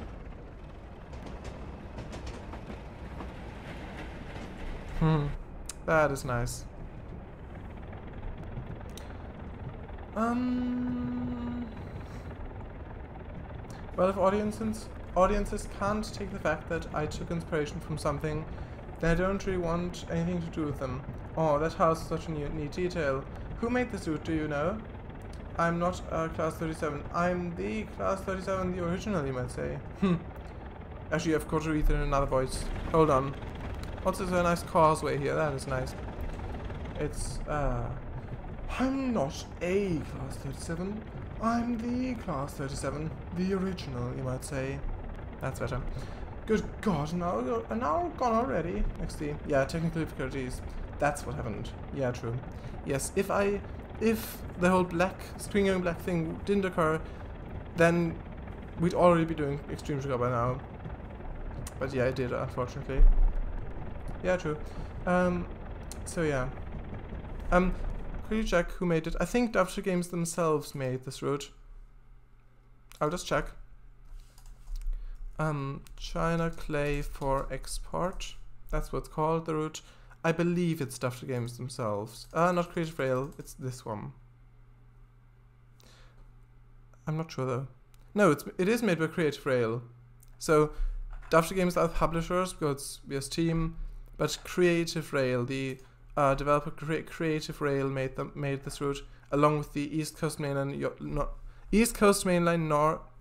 That is nice. Well, if audiences can't take the fact that I took inspiration from something, then I don't really want anything to do with them. Oh, that house is such a neat detail. Who made this route, do you know? I'm not Class 37. I'm the Class 37, the original, you might say. Actually, I've got to read it in another voice. Hold on. Also, there's a nice causeway here. That is nice. It's, I'm not a Class 37. I'm the Class 37. The original, you might say. That's better. Good God, now gone already. XD. Yeah, technical difficulties. That's what happened. Yeah, true. Yes, if the whole screen going black thing didn't occur, then we'd already be doing Extreme Sugar by now. But yeah, it did, unfortunately. Yeah, true. So yeah. Could you check who made it? I think Dovetail Games themselves made this route. I'll just check. China Clay for Export. That's what's called, the route. I believe it's Dovetail Games themselves. Not Creative Rail, it's this one. I'm not sure though. No, it is made by Creative Rail. So Dovetail Games are publishers because we are Steam, but Creative Rail, the developer Creative Rail made this route along with the East Coast Mainline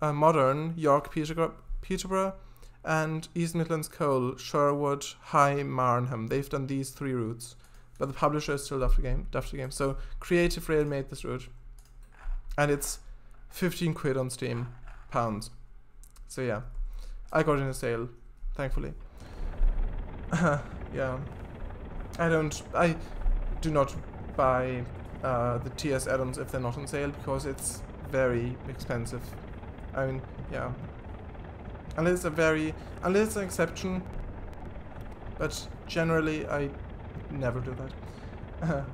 Modern York Peterborough and East Midlands Coal Sherwood High Marnham. They've done these 3 routes, but the publisher is still Dovetail Games. So Creative Rail made this route, and it's 15 quid on Steam, pounds. So yeah, I got it in a sale, thankfully. Yeah. I do not buy the TS add-ons if they're not on sale because it's very expensive. I mean, yeah. Unless it's an exception, but generally I never do that.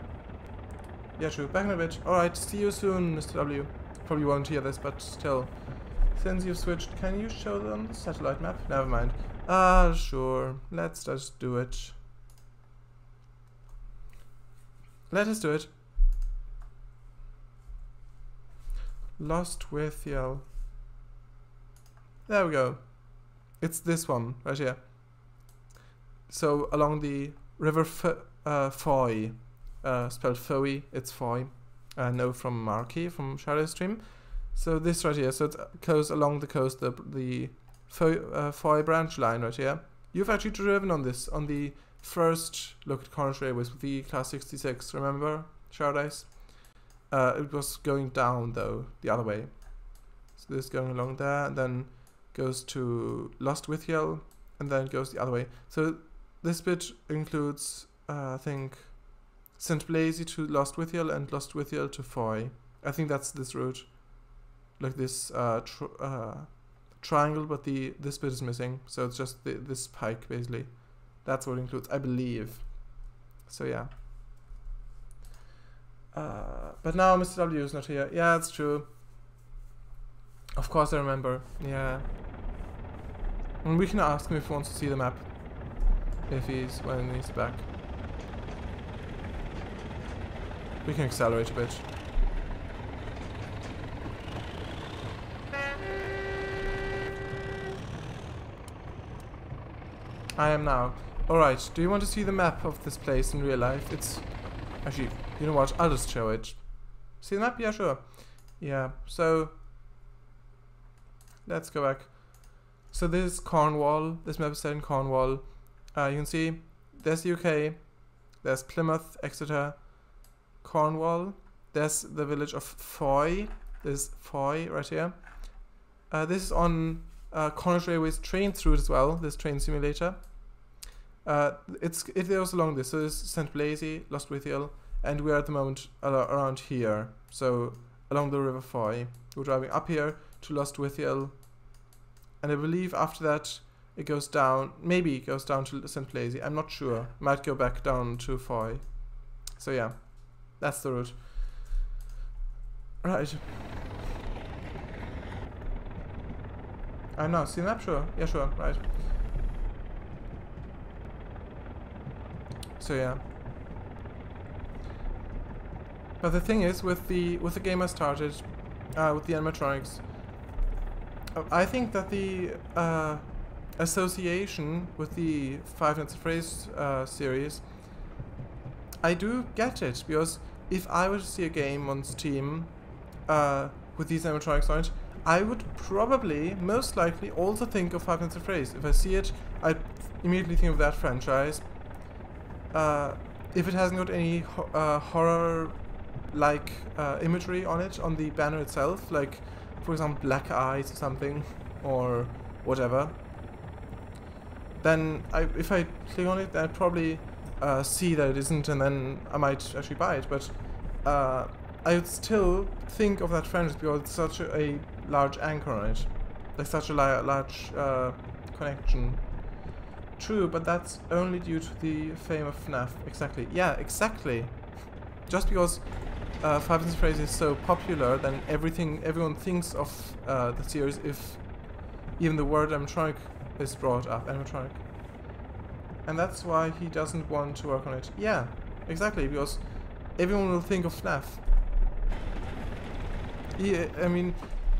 Yeah, true. Back in a bit. Alright, see you soon, Mr. W. Probably won't hear this, but still. Since you've switched, can you show them the satellite map? Never mind. Sure. Let's just do it. Let us do it. Lostwithiel. There we go. It's this one, right here. So, along the River Foy, spelled Foy, it's Foy. No, from Marquee, from Shadow Stream. So this right here, so it goes along the coast, the Foy branch line right here. You've actually driven on this, on the first look at Cornish Railways with the Class 66, remember, Shardice? It was going down though, the other way. So this going along there, and then goes to Lostwithiel, and then goes the other way. So this bit includes, I think, St. Blaise to Lostwithiel and Lostwithiel to Foy. I think that's this route. Like this triangle, but this bit is missing, so it's just this pike basically. That's what it includes, I believe. So yeah. But now Mr. W is not here. Yeah, it's true. Of course I remember. Yeah. And we can ask him if he wants to see the map. When he's back. We can accelerate a bit. I am now. Alright, do you want to see the map of this place in real life? It's... Actually, you know what? I'll just show it. See the map? Yeah, sure. Yeah, so... let's go back. So this is Cornwall. This map is set in Cornwall. You can see there's the UK, there's Plymouth, Exeter, Cornwall. There's the village of Foy. There's Foy right here. This is on Cornish Railway's trains route as well. This train simulator. It goes along this. So this is St. Blasey, Lostwithiel, and we are at the moment around here. So along the River Foy. We're driving up here to Lostwithiel, and I believe after that it goes down. Maybe it goes down to St. Blasey. I'm not sure. Might go back down to Foy. So yeah, that's the route. Right. I'm now see the map. Sure. Yeah, sure. Right. So yeah. But the thing is, with the game I started, with the animatronics, I think that the association with the Five Nights at Freddy's series, I do get it, because if I were to see a game on Steam with these animatronics on it, I would probably, most likely, also think of Five Nights at Freddy's. If I see it, I'd immediately think of that franchise. If it hasn't got any horror-like imagery on it, on the banner itself, like, for example, black eyes or something, or whatever, then if I click on it, I'd probably see that it isn't, and then I might actually buy it. But I would still think of that franchise because it's such a large anchor on it, like such a large connection. True, but that's only due to the fame of FNAF. Exactly. Yeah, exactly. Just because Five Nights at Freddy's is so popular, then everyone thinks of the series if even the word animatronic is brought up. Animatronic. And that's why he doesn't want to work on it. Yeah, exactly, because everyone will think of FNAF. Yeah, I mean,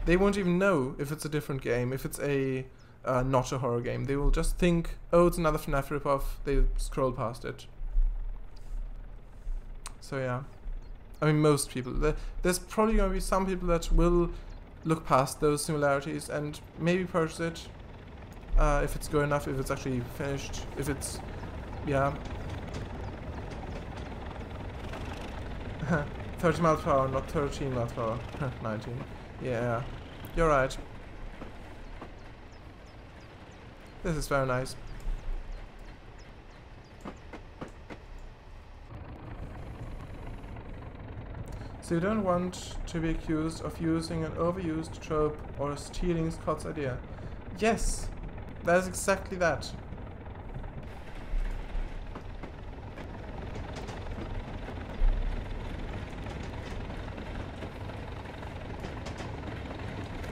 they won't even know if it's a different game, if it's a not a horror game. They will just think, oh, it's another FNAF ripoff. They scroll past it. So yeah, I mean, most people. There's probably going to be some people that will look past those similarities and maybe purchase it if it's good enough, if it's actually finished, if it's, yeah. 30 miles per hour, not 13 miles per hour. 19. Yeah, you're right. This is very nice. So you don't want to be accused of using an overused trope or stealing Scott's idea. Yes, that is exactly that.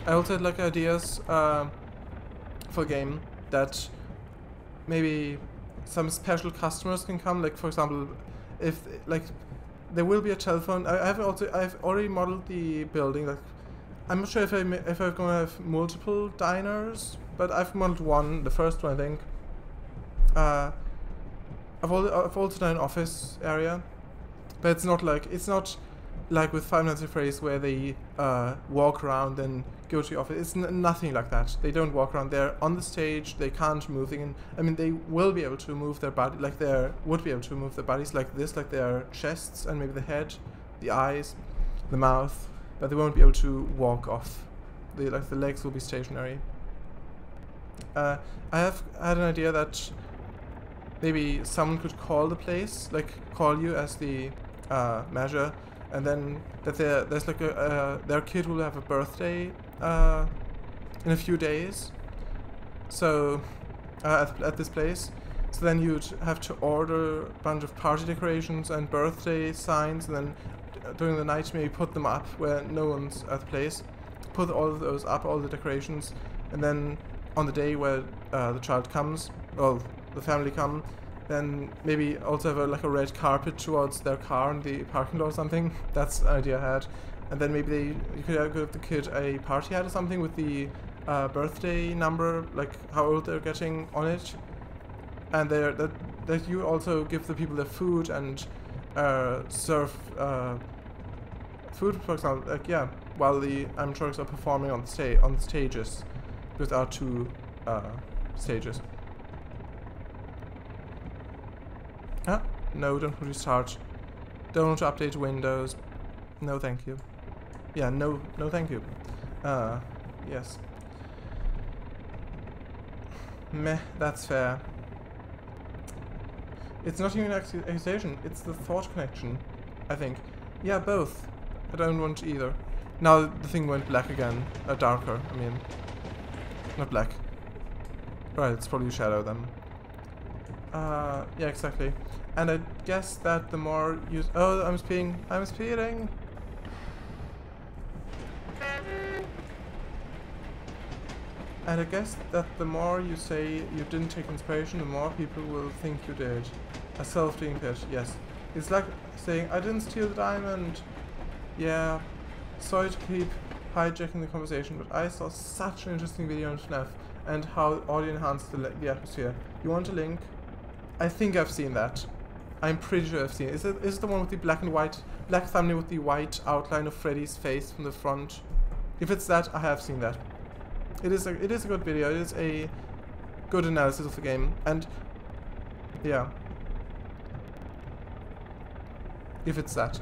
I also had like ideas for a game that maybe some special customers can come, like for example, if like there will be a telephone. I've already modeled the building. Like, I'm not sure if I'm gonna have multiple diners, but I've modeled one, the first one I think. I've also done an office area, but it's not like with Five Nights at Freddy's where they walk around and go to the office. It's nothing like that. They don't walk around. They're on the stage. They can't move. I mean, they will be able to move their body, like would be able to move their bodies like this, like their chests and maybe the head, the eyes, the mouth, but they won't be able to walk off. The legs will be stationary. I have had an idea that maybe someone could call the place, like call you as the measure, and then that there's like their kid will have a birthday in a few days, so at this place. So then you'd have to order a bunch of party decorations and birthday signs, and then during the night maybe put them up where no one's at the place. Put all of those up, all the decorations, and then on the day where the child comes, well, the family come, then maybe also have a red carpet towards their car in the parking lot or something. That's an idea I had. And then maybe you could give the kid a party hat or something with the birthday number, like how old they're getting on it. And that you also give the people their food and serve food, for example, like, yeah, while the animatronics are performing on the stages. with our 2 stages. Ah, no, don't restart. Don't want to update Windows. No, thank you. Yeah, no, thank you. Yes. Meh, that's fair. It's not even accusation, it's the thought connection, I think. Yeah, both. I don't want either. Now the thing went black again. Darker, I mean. Not black. Right, it's probably shadow then. Yeah, exactly. And I guess that the more you... Oh, I'm speeding. I'm speeding! And I guess that the more you say you didn't take inspiration, the more people will think you did. A self-doing pitch, yes. It's like saying, I didn't steal the diamond. Yeah, sorry to keep hijacking the conversation, but I saw such an interesting video on FNAF and how audio enhanced the atmosphere. You want a link? I think I've seen that. I'm pretty sure I've seen it. Is it the one with the black thumbnail with the white outline of Freddy's face from the front? If it's that, I have seen that. It is a good video. It is a good analysis of the game, and yeah. If it is that.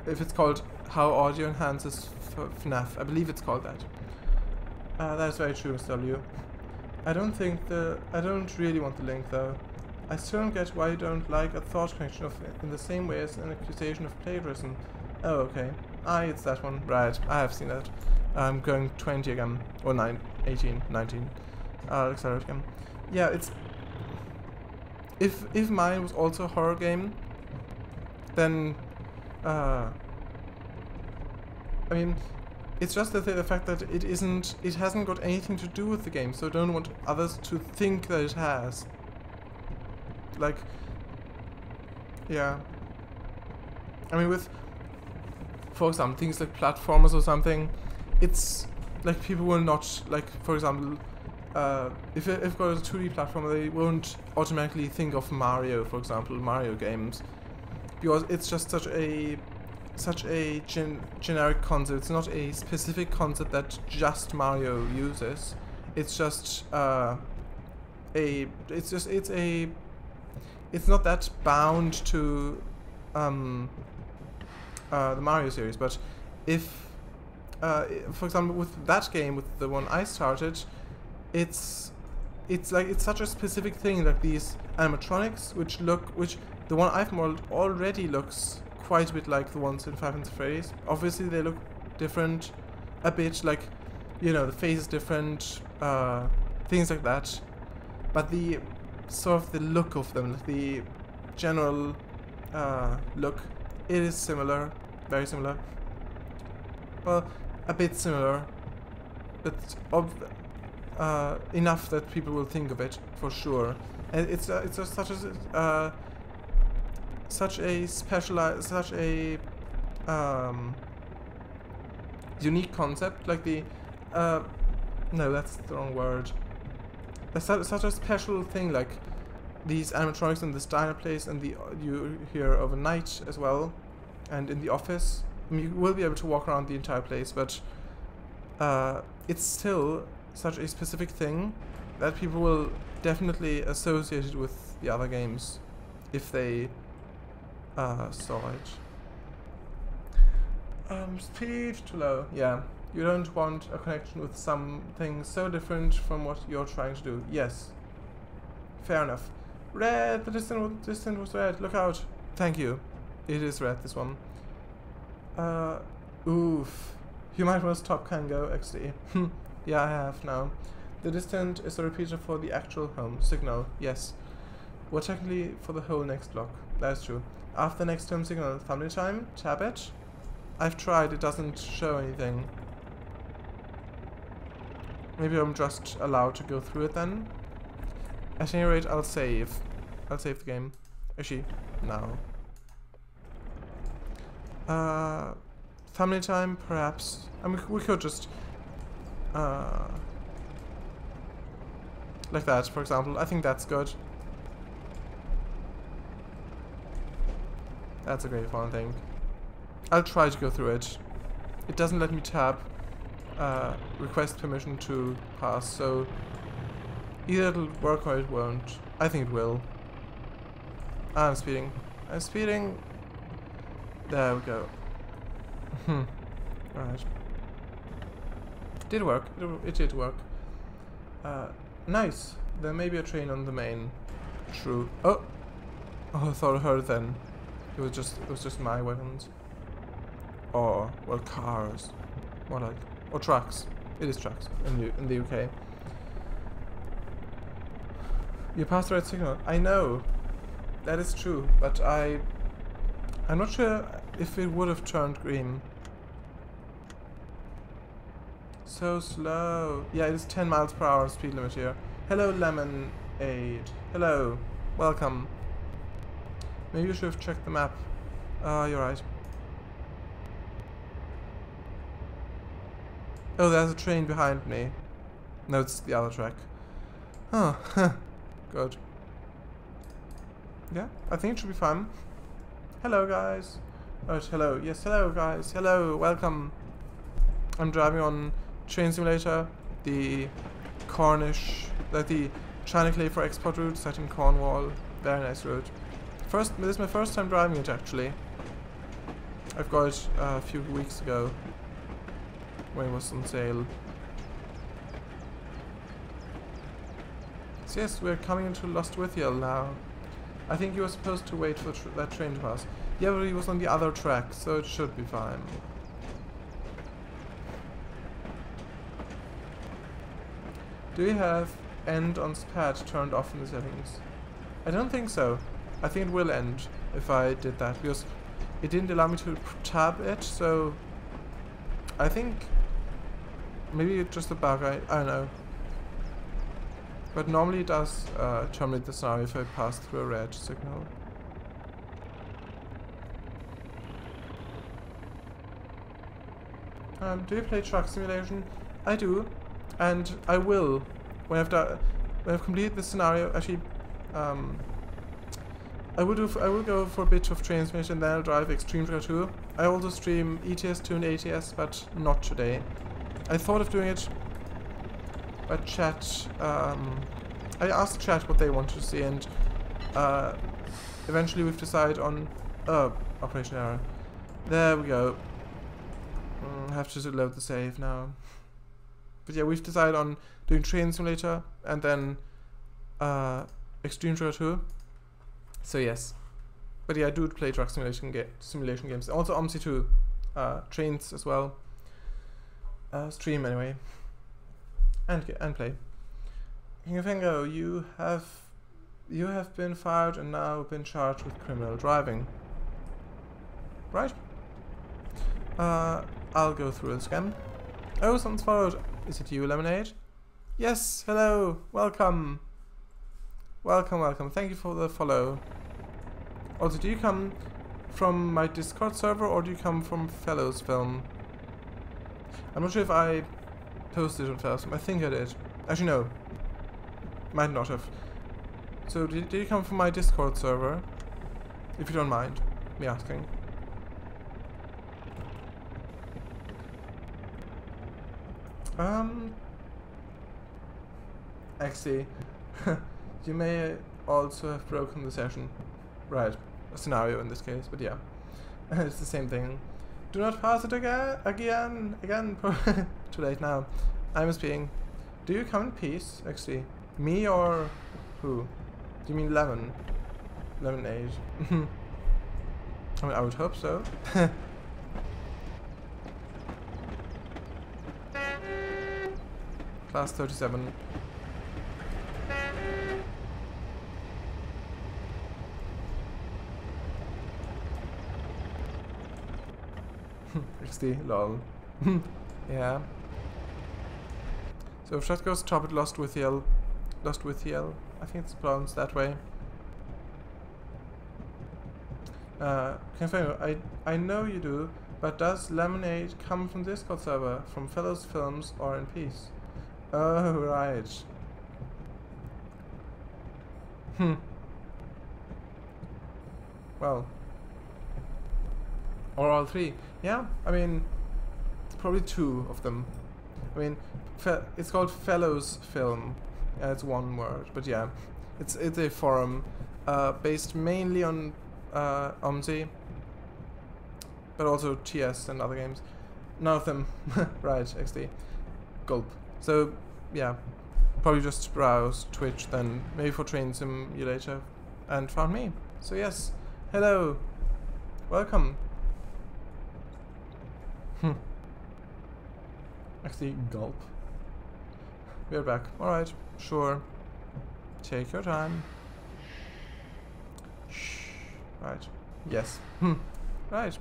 If it's called How Audio Enhances FNAF, I believe it's called that. That is very true, Mr. W. I don't really want the link though. I still don't get why you don't like a thought connection in the same way as an accusation of plagiarism. Oh, okay. It's that one. Right, I have seen that. I'm going 20 again. Or 9, 18, 19. Etc. again. Yeah, it's... If mine was also a horror game, then... I mean... It's just the fact that it hasn't got anything to do with the game, so I don't want others to think that it has. Like, yeah. I mean, with, for example, things like platformers or something, it's like people will not, like, for example, if you've got a 2D platformer, they won't automatically think of Mario, for example, Mario games, because it's just such a generic concept. It's not a specific concept that just Mario uses. It's just it's not that bound to the Mario series. But if for example with that game, with the one I started, it's such a specific thing, like these animatronics which the one I've modeled already looks quite a bit like the ones in Five Nights at Freddy's. Obviously they look different a bit, like, you know, the face is different, things like that, but the sort of the look of them, the general look, it is similar, very similar. Well, a bit similar, but enough that people will think of it for sure. And it's just such a unique concept, like the no, that's the wrong word. It's such a special thing, like these animatronics in this diner place, and you hear overnight as well, and in the office. I mean, you will be able to walk around the entire place, but it's still such a specific thing that people will definitely associate it with the other games if they saw it. Speed too low. Yeah, you don't want a connection with something so different from what you're trying to do. Yes, fair enough. Red, the distant was red. Look out! Thank you. It is red, this one. Oof. You might want to stop Kango XD. Yeah, I have now. The distant is a repeater for the actual home signal. Yes. Well, technically for the whole next block. That's true. After the next home signal, family time, tab it. I've tried, it doesn't show anything. Maybe I'm just allowed to go through it then. At any rate, I'll save the game. Actually, now. Family time, perhaps. I mean, we could just like that, for example. I think that's good. That's a great fun thing. I'll try to go through it. It doesn't let me tab. request permission to pass, so either it'll work or it won't. I think it will. I'm speeding. I'm speeding. There we go. Right. Did work. It did work. Nice. There may be a train on the main. True. Oh! Oh, I thought I heard it then. It was just my weapons. Or, well, cars. More like. Or trucks. It is trucks in the UK. You passed the red signal. I know. That is true, but I'm not sure if it would have turned green. So slow. Yeah, it is 10 miles per hour speed limit here. Hello, Lemonade. Hello. Welcome. Maybe you should have checked the map. You're right. Oh, there's a train behind me. No, it's the other track. Huh. Good. Yeah, I think it should be fun. Hello, guys. Oh, hello. Yes, hello, guys. Hello, welcome. I'm driving on Train Simulator, the Cornish, the China Clay for Export route set in Cornwall. Very nice route. This is my first time driving it, actually. I've got it a few weeks ago when it was on sale. So yes, we're coming into Lostwithiel now. I think you were supposed to wait for that train to pass. Yeah, but he was on the other track, so it should be fine. Do you have end on SPAD turned off in the settings? I don't think so. I think it will end if I did that, because it didn't allow me to tab it, so I think maybe it's just a bug, I don't know. But normally it does terminate the scenario if I pass through a red signal. Do you play Truck Simulation? I do, and I will when I've completed this scenario. Actually, I will go for a bit of Train Simulation, and then I'll drive Extreme Trucker 2. I also stream ETS2 and ATS, but not today. I thought of doing it. But chat, I asked chat what they want to see, and eventually we've decided on operation error. There we go. I have to load the save now. But yeah, we've decided on doing Train Simulator and then Extreme Trucker 2. So yes, but yeah, I do play truck simulation games. Also OMSI2, trains as well. Stream anyway. And play. King of Fingo, you have been fired and now been charged with criminal driving. Right? I'll go through this again. Oh, someone's followed. Is it you, Lemonade? Yes, hello, welcome. Welcome, welcome. Thank you for the follow. Also, do you come from my Discord server or do you come from Fellows Film? I'm not sure if I posted on Fellows Film. I think I did. Actually, no. Might not have. So, did you come from my Discord server? If you don't mind me asking. Actually, you may also have broken the session. Right, a scenario in this case, but yeah. It's the same thing. Do not pass it again. Too late now. I'm speaking. Do you come in peace, actually? Me or who? Do you mean Lemon? Lemonade. I mean, I would hope so. Class 37. XD, lol. Yeah. So if shot goes top at Lostwithiel, I think it's pronounced that way. I know you do, but does Lemonade come from Discord server, from Fellows Films, or in peace? Oh, right. Well. Or all three. Yeah, I mean, it's probably two of them. I mean, it's called Fellows Film. It's one word, but yeah, it's a forum based mainly on OMSI, but also TS and other games. None of them, right? XD, gulp. So yeah, probably just browse Twitch, then maybe for Train Simulator, and found me. So yes, hello, welcome. Actually, gulp. We're back. Alright, sure. Take your time. Shh. Right. Yes. Right.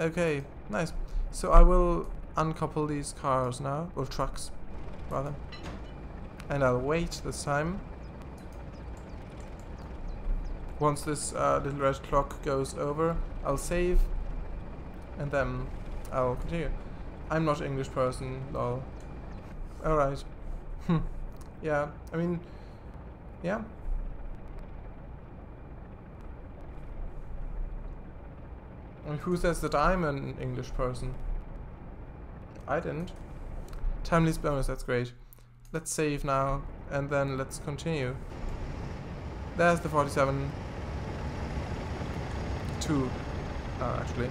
Okay, nice. So I will uncouple these cars now, or trucks, rather. And I'll wait this time. Once this little red clock goes over, I'll save. And then I'll continue. I'm not an English person, lol. Alright. Yeah, I mean, yeah. I mean, who says that I'm an English person? I didn't. Timeless bonus, that's great. Let's save now, and then let's continue. There's the 47. 2, actually.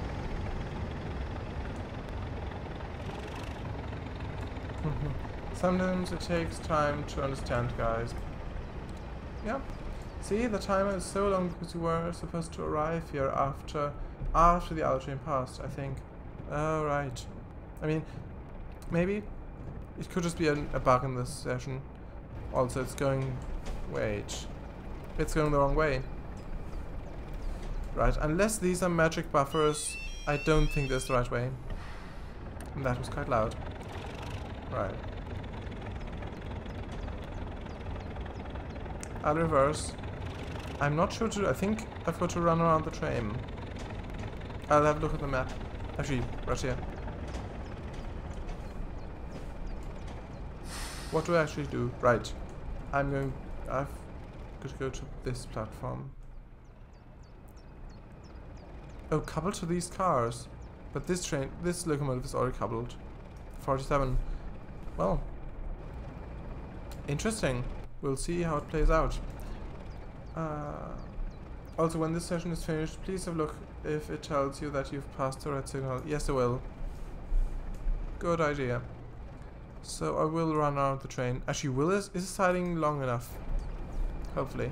Sometimes it takes time to understand, guys. Yeah. See, the timer is so long because you were supposed to arrive here after the other train passed, I think. Oh, right. I mean, maybe it could just be a bug in this session. Also, it's going... Wait. It's going the wrong way. Right, unless these are magic buffers, I don't think that's the right way. And that was quite loud. Right. I'll reverse. I'm not sure to... I think I've got to run around the train. I'll have a look at the map. Actually, right here. What do I actually do? Right. I've got to go to this platform. Oh, coupled to these cars. But this locomotive is already coupled. 47. Well. Interesting. We'll see how it plays out. Also, when this session is finished, please have a look if it tells you that you've passed the red signal. Yes, it will. Good idea. So I will run around the train. Actually, is this siding long enough? Hopefully.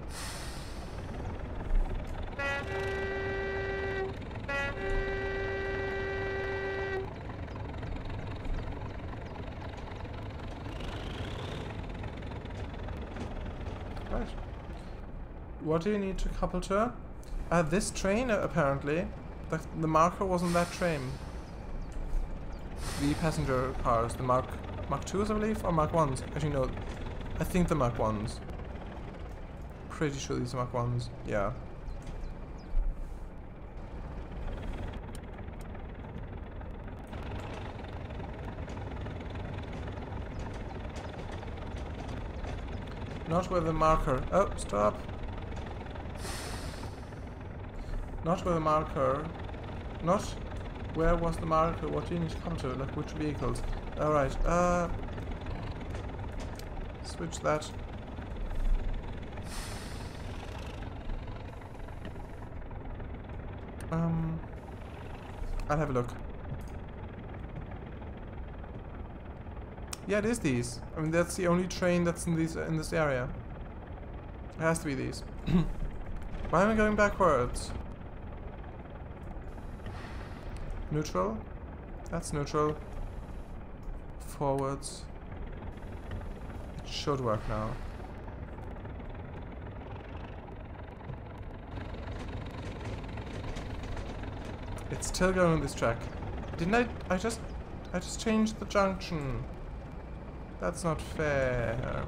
Right. What do you need to couple to? This train, apparently. The marker wasn't that train. The passenger cars, the Mark 2s, I believe, or Mark 1s. Actually, no. I think the Mark 1s. Pretty sure these are Mark 1s. Yeah. Not where the marker... Oh, stop! Not where the marker... Not... Where was the marker? What do you need to come to? Like, which vehicles? Alright, switch that. I'll have a look. Yeah, it is these. I mean, that's the only train that's in this area. It has to be these. Why am I going backwards? Neutral? That's neutral. Forwards. It should work now. It's still going on this track. Didn't I just changed the junction. That's not fair.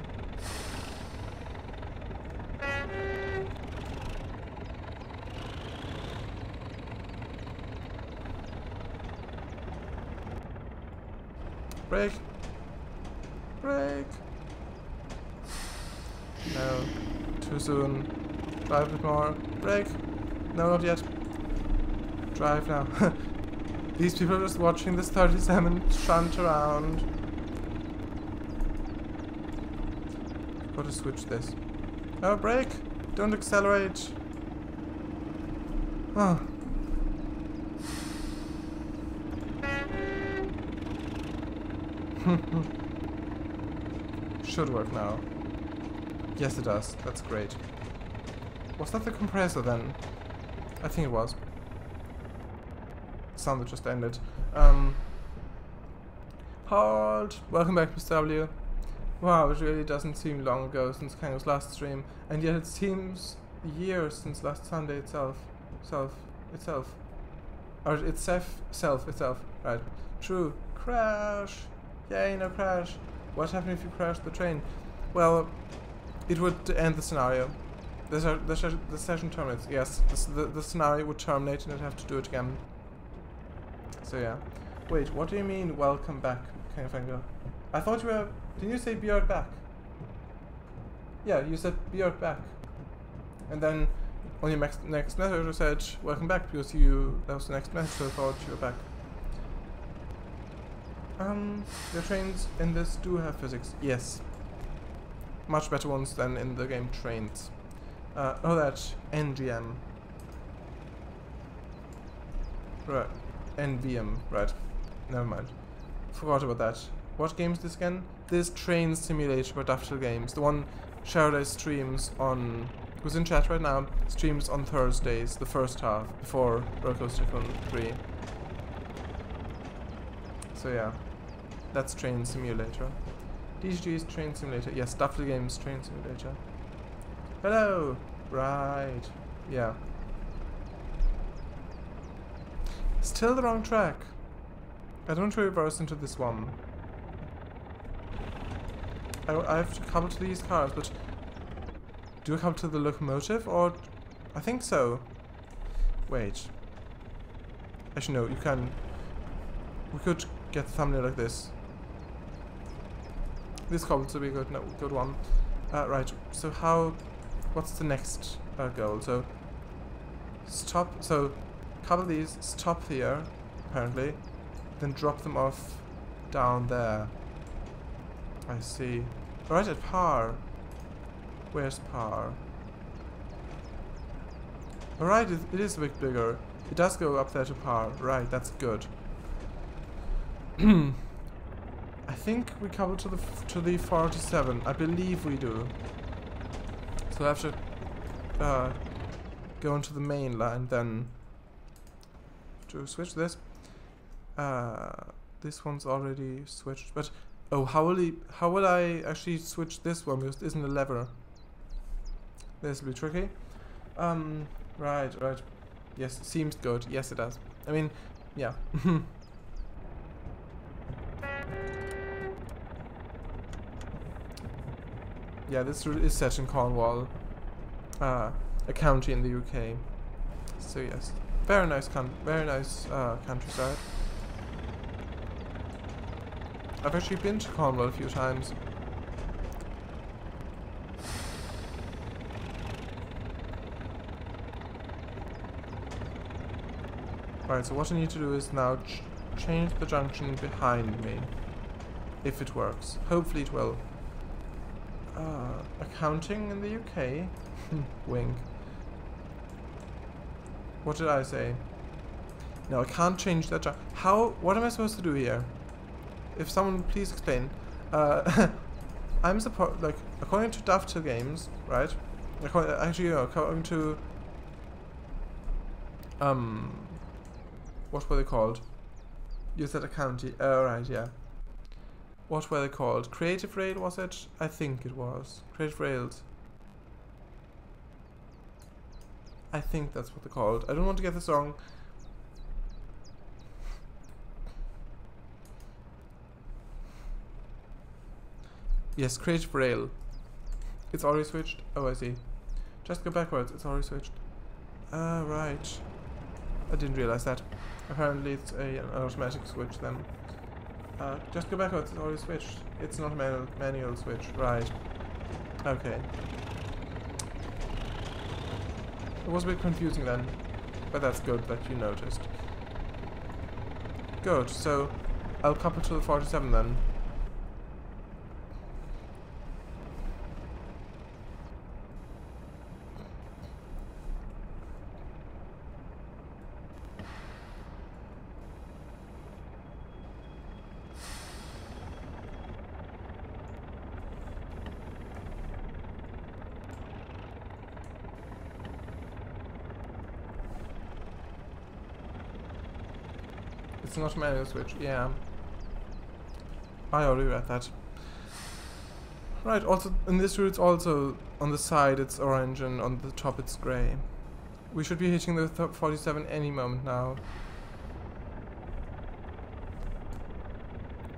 Brake. Brake. No. Too soon. Drive a bit more. Brake. No, not yet. Drive now. These people are just watching this 37 shunt around. Gotta switch this. Oh, brake! Don't accelerate! Oh. Should work now. Yes, it does. That's great. Was that the compressor then? I think it was. Sound that just ended. Halt! Welcome back, Mr. W. Wow, it really doesn't seem long ago since Kango's last stream, and yet it seems years since last Sunday itself. Or itself. Right. True. Crash! Yay, no crash. What happened if you crashed the train? Well, it would end the scenario. The session terminates. Yes, the scenario would terminate and I'd have to do it again. So yeah. Wait, what do you mean, welcome back, King of Anger? I thought you were... Didn't you say be right back? Yeah, you said be right back. And then on your next message you said welcome back because that was the next message, so I thought you were back. The trains in this do have physics. Yes. Much better ones than in the game Trains. Oh, that NGM. Right. NVM. Right. Never mind. Forgot about that. What game is this again? This Train Simulator by Dovetail Games. The one Sharaday streams on... Who's in chat right now? Streams on Thursdays, the first half, before Roller Coaster Tycoon 3. So yeah. That's Train Simulator. DGG's Train Simulator. Yes, Dovetail Games Train Simulator. Hello! Right. Yeah. Still the wrong track. I don't reverse into this one. I have to couple to these cars, but... Do I couple to the locomotive, or... I think so. Wait. Actually, no, you can... We could get the thumbnail like this. This couples will be a good one. Right, so how... What's the next goal? So... Stop... So... Couple these, stop here, apparently. Then drop them off down there. I see. Right at par. Where's par? Alright, it is a bit bigger. It does go up there to par. Right, that's good. I think we couple to the 47. I believe we do. So I have to go into the main line then. To switch this. This one's already switched, but oh, how will I actually switch this one because it isn't a lever? This will be tricky. Right. Yes, seems good. Yes, it does. I mean, yeah. Yeah, this route is set in Cornwall, a county in the UK. So yes, very nice countryside. I've actually been to Cornwall a few times. Alright, so what I need to do is now change the junction behind me. If it works. Hopefully it will. Accounting in the UK? Wink. What did I say? No, I can't change that junction. What am I supposed to do here? If someone would please explain. I'm like, according to Dovetail Games, right? According to what were they called? You said a county. Oh, right, yeah. What were they called? Creative Rail, was it? I think it was. Creative Rails. I think that's what they're called. I don't want to get this wrong. Yes, Creative Rail. It's already switched? Oh, I see. Just go backwards. It's already switched. Right. I didn't realize that. Apparently it's an automatic switch then. Just go backwards. It's already switched. It's not a manual switch. Right. Okay. It was a bit confusing then. But that's good that you noticed. Good, so I'll couple to the 47 then. It's not a manual switch, yeah. I already read that. Right, also in this route, also on the side it's orange and on the top it's grey. We should be hitting the 47 any moment now.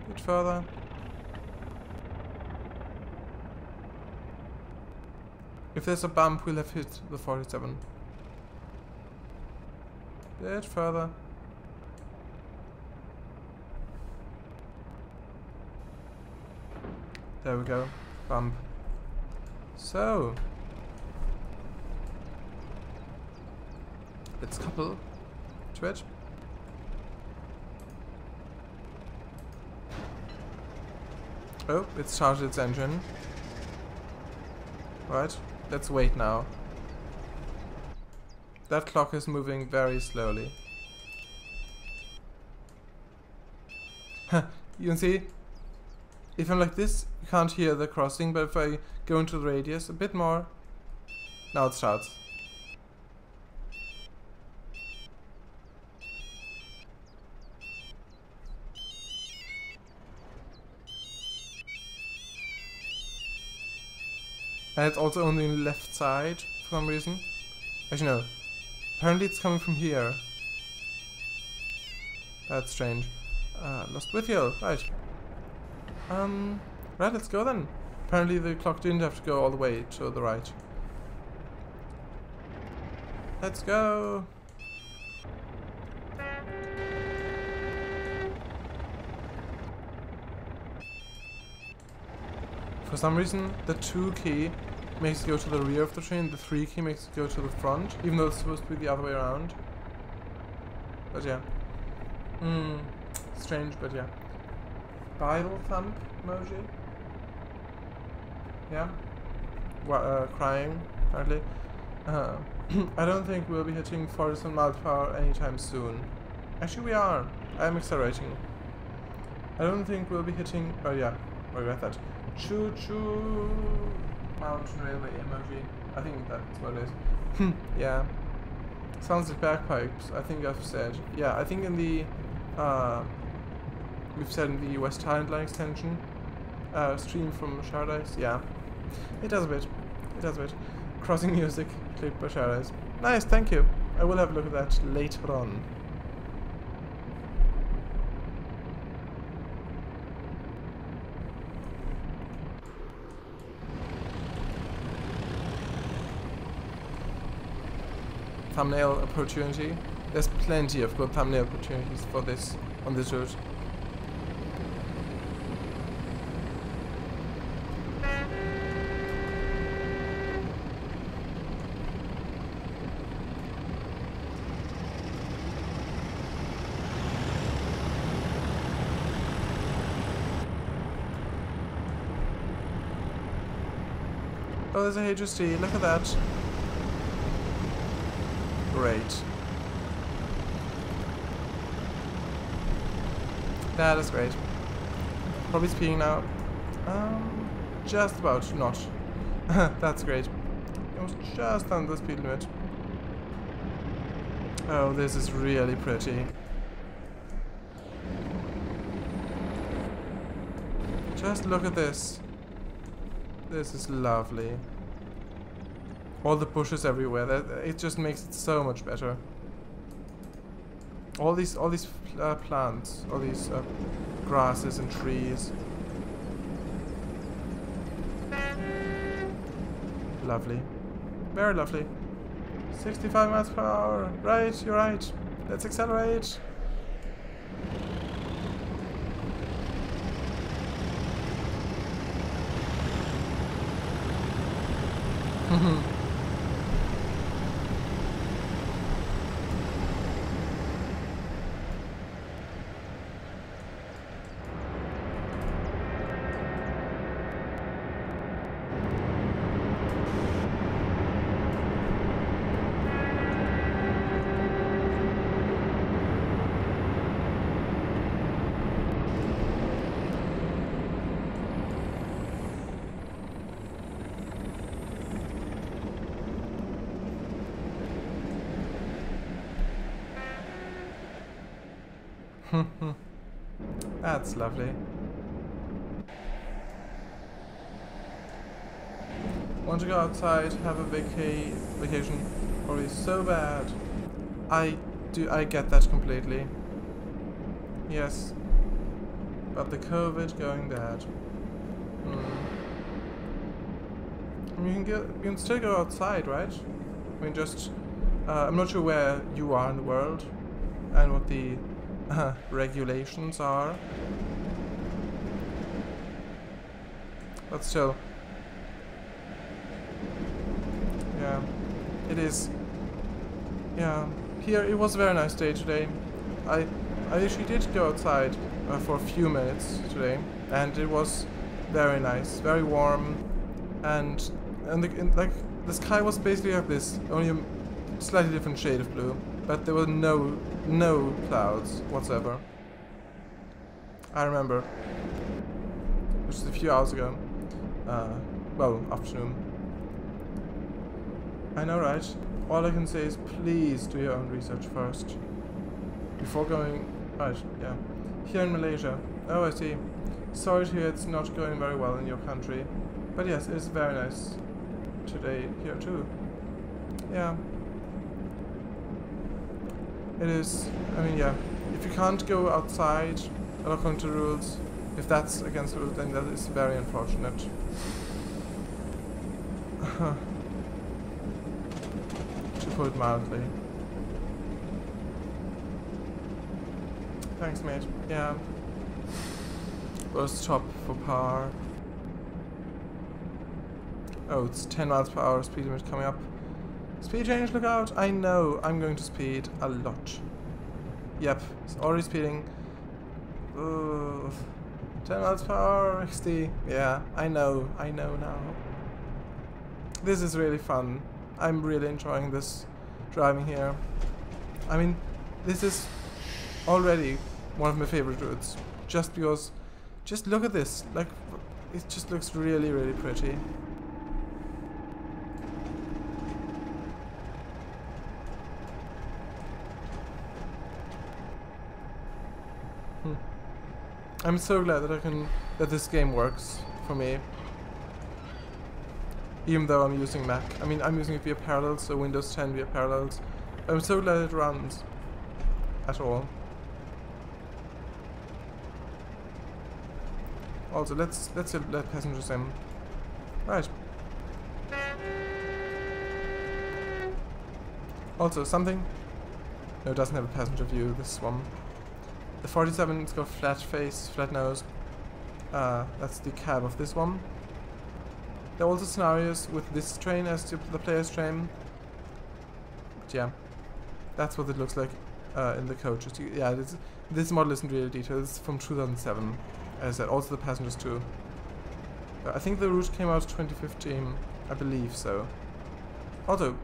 A bit further. If there's a bump, we'll have hit the 47. Bit further. There we go. Bump. So let's couple to it. Oh, it started its engine. Right, let's wait now. That clock is moving very slowly. You can see, if I'm like this, you can't hear the crossing, but if I go into the radius a bit more, now it starts. And it's also only on the left side for some reason. Actually no, apparently it's coming from here. That's strange. Lost with you, right. Right, let's go then. Apparently the clock didn't have to go all the way to the right. Let's go! For some reason, the 2 key makes it go to the rear of the train, the 3 key makes it go to the front, even though it's supposed to be the other way around. But yeah. Strange, but yeah. Bible thump emoji. Yeah. Crying, apparently. I don't think we'll be hitting 47 miles per hour anytime soon. Actually, we are. I'm accelerating. I don't think we'll be hitting. Oh, yeah. I read that. Choo choo. Mountain railway emoji. I think that's what it is. Yeah. Sounds like bagpipes. I think I've said. Yeah, I think in the. We've said in the West Highland Line extension stream from Paradise. Yeah, it does a bit. It does a bit. Crossing music clipped by Paradise. Nice, thank you. I will have a look at that later on. Thumbnail opportunity. There's plenty of good thumbnail opportunities for this on this route. Oh, there's a HST, look at that. Great. That is great. Probably speeding now. Just about not. That's great. It was just under the speed limit. Oh, this is really pretty. Just look at this. This is lovely. All the bushes everywhere. It just makes it so much better. All these plants, all these grasses and trees. Lovely. Very lovely. 65 miles per hour. Right, you're right. Let's accelerate. That's lovely. Want to go outside, have a vacation, probably so bad. I get that completely. Yes. But the COVID going bad. I mean, you can still go outside, right? I mean, just I'm not sure where you are in the world and what the regulations are. But still. Yeah, it is. Yeah, here it was a very nice day today. I actually did go outside for a few minutes today, and it was very nice, very warm, and like the sky was basically like this, only a slightly different shade of blue, but there were no clouds whatsoever. I remember, which is a few hours ago. Well, afternoon. I know, right? All I can say is please do your own research first. Before going... Right, yeah. Here in Malaysia. Oh, I see. Sorry to hear it's not going very well in your country. But yes, it's very nice today here too. Yeah. It is... I mean, yeah. If you can't go outside, according to the rules, if that's against the rules, then that is very unfortunate. To put it mildly. Thanks, mate. Yeah. Burst stop for power. Oh, it's 10 miles per hour speed limit coming up. Speed change, look out! I know, I'm going to speed a lot. Yep, it's already speeding. Ooh, 10 miles per hour, XD. Yeah, I know now. This is really fun. I'm really enjoying this driving here. I mean, this is already one of my favorite routes. Just because, just look at this. Like, it just looks really, really pretty. I'm so glad that this game works for me. Even though I'm using Mac. I mean, I'm using it via Parallels, so Windows 10 via Parallels. I'm so glad it runs at all. Also, let's let passengers in. Right. Also, something... No, it doesn't have a passenger view, this one. The 47, it's got flat face, flat nose. That's the cab of this one. There are also scenarios with this train as the player's train. But yeah, that's what it looks like in the coaches. Yeah, this model isn't really detailed. It's from 2007, as I said. Also the passengers too. I think the route came out 2015. I believe so. Also,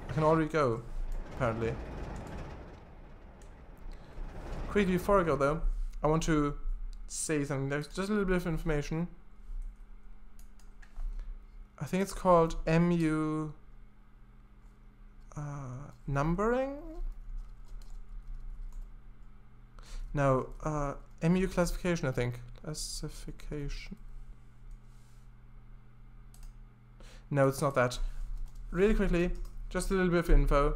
I can already go, apparently. Quickly before I go though, I want to say something. There's just a little bit of information. I think it's called MU numbering? No, MU classification, I think. Classification. No, it's not that. Really quickly, just a little bit of info.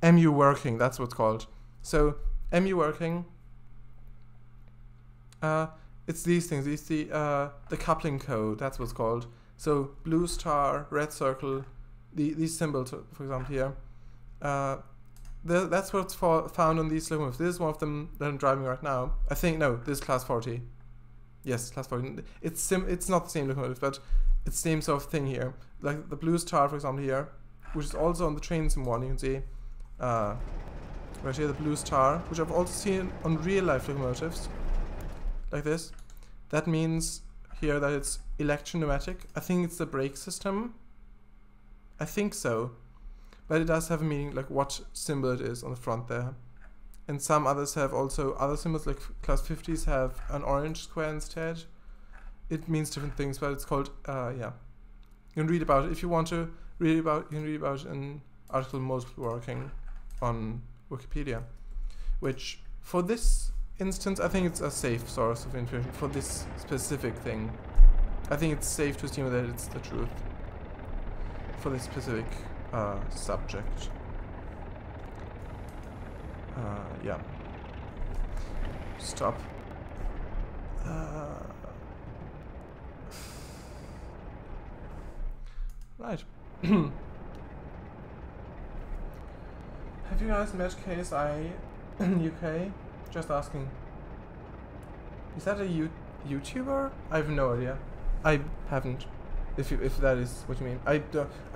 MU working, that's what it's called. So MU working, it's these things. It's the coupling code. That's what's called. So blue star, red circle, these symbols, for example, here. That's what's found on these locomotives. This is one of them that I'm driving right now. I think no, this is class 40. Yes, class 40. It's not the same locomotive, but it's the same sort of thing here. Like the blue star, for example, here, which is also on the train sim one. You can see. Right here, the blue star, which I've also seen on real-life locomotives, like this. That means here that it's electro-pneumatic. I think it's the brake system. I think so. But it does have a meaning, like what symbol it is on the front there. And some others have also other symbols, like class 50s have an orange square instead. It means different things, but it's called, yeah, You can read about it if you want to read about. You can read about an article multiple working on Wikipedia, which for this instance I think it's a safe source of information for this specific thing. I think it's safe to assume that it's the truth for this specific subject. Yeah. Stop. Right. Have you guys met KSI in UK? Just asking. Is that a YouTuber? I have no idea. I haven't. If that is what you mean. I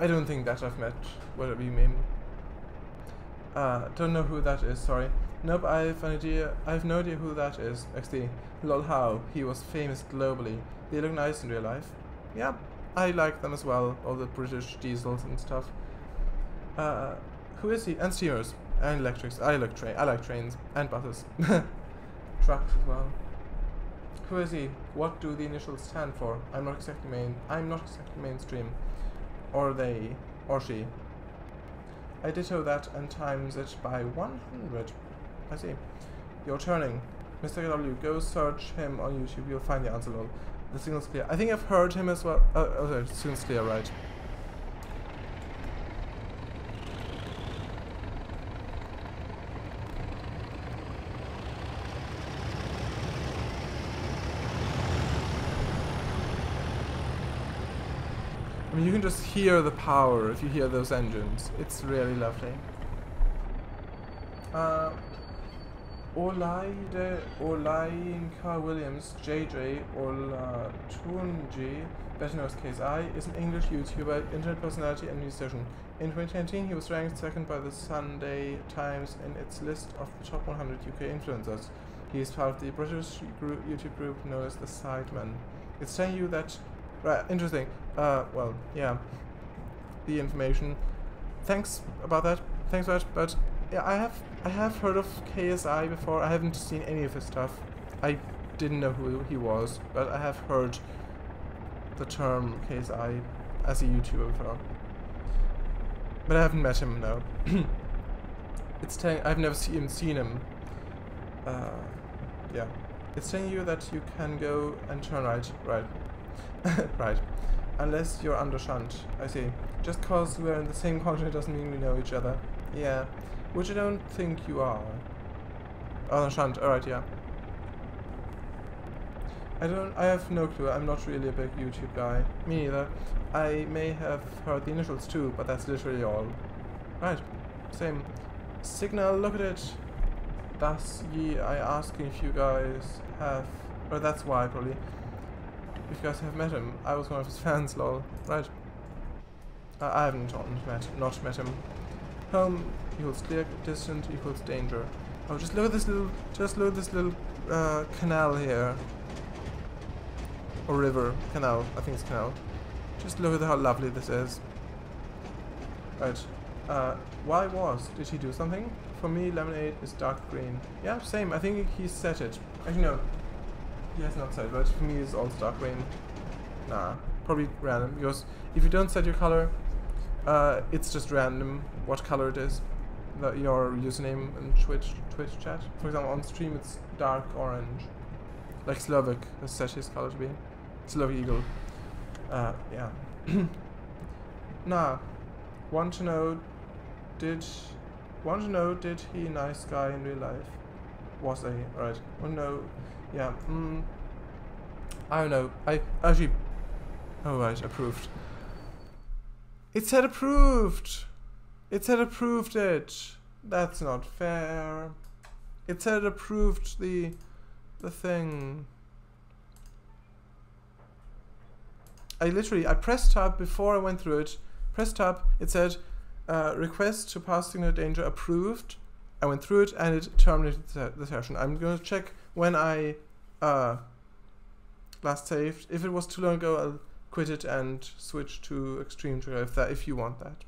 don't think that I've met whatever you mean. Don't know who that is, sorry. Nope, I have no idea who that is, actually. Lol, how? He was famous globally. They look nice in real life. Yeah, I like them as well, all the British diesels and stuff. Who is he? And steamers. And electrics. I like trains. And buses. Trucks as well. Who is he? What do the initials stand for? I'm not exactly mainstream. Or they. Or she. I ditto that and times it by 100. I see. You're turning. Mr. W, go search him on YouTube. You'll find the answer. Lol. The signal's clear. I think I've heard him as well. Oh, sorry. The signal's clear, right. I mean, you can just hear the power if you hear those engines. It's really lovely. Olainka Williams, JJ Olatunji, better known as KSI, is an English YouTuber, internet personality and musician. In 2019, he was ranked second by the Sunday Times in its list of the top 100 UK influencers. He is part of the British YouTube group known as The Sidemen. It's telling you that... Right, interesting. Well, yeah. The information. Thanks about that. Thanks for that. But yeah, I have heard of KSI before. I haven't seen any of his stuff. I didn't know who he was, but I have heard the term KSI as a YouTuber before. But I haven't met him, no. It's telling I've never even seen him. Yeah. It's telling you that you can go and turn right. Right. Right. Unless you're under shunt. I see. Just cause we're in the same continent doesn't mean we know each other. Yeah. Which I don't think you are. Oh, shunt. Alright, yeah. I have no clue. I'm not really a big YouTube guy. Me neither. I may have heard the initials too, but that's literally all. Right. Same. Signal, look at it. Thus ye I asking if you guys have... Or that's why, probably. If you guys have met him. I was one of his fans, lol. Right. I haven't not met him. Home equals clear, distant equals danger. Oh, just look at this little, canal here. Or river. Canal. I think it's canal. Just look at how lovely this is. Right. Why did he do something? For me, lemonade is dark green. Yeah, same. I think he set it. Actually, no. He has not set it, but for me it's also dark green. Nah. Probably random, because if you don't set your color, it's just random what color it is. Your username in Twitch chat. For example, on stream it's dark orange. Like Slovak has set his color to be. Slovak Eagle. Yeah. Nah. Want to know did he nice guy in real life? Was a right. Oh no. Yeah. I don't know. I actually. Oh right, approved. It said approved. It said approved it. That's not fair. It said approved the thing. I pressed tab before I went through it. Pressed tab. It said request to pass signal danger approved. I went through it and it terminated the session. I'm going to check when I last saved. If it was too long ago, I'll quit it and switch to extreme trigger if you want that.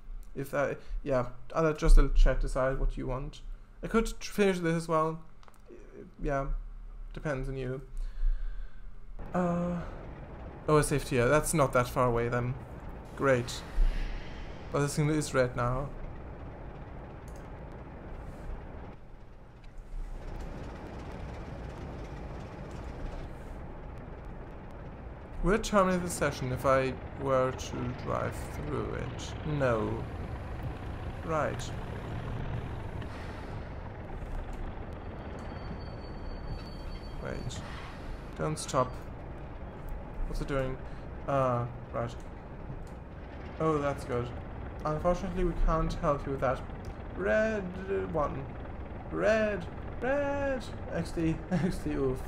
Yeah, I'll just chat decide what you want. I could finish this as well. Yeah, depends on you. Oh, I saved here. That's not that far away then. Great. But the signal is red now. Will it terminate the session if I were to drive through it? No. Right. Wait. Don't stop. What's it doing? Right. Oh, that's good. Unfortunately, we can't help you with that. Red one. Red. Red. XD, oof.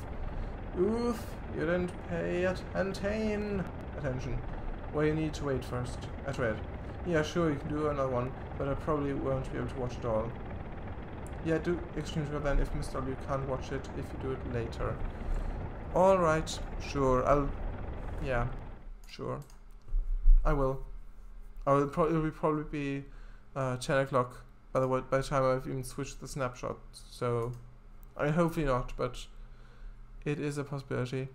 Oof. You didn't pay attention. Well, you need to wait first. At red. Yeah, sure, you can do another one, but I probably won't be able to watch it all. Yeah, do Extreme Trigger then if Mr. W can't watch it if you do it later. Alright, sure, yeah, sure. I will. It will probably be 10 o'clock by the time I've even switched the snapshot, so I mean, hopefully not, but it is a possibility.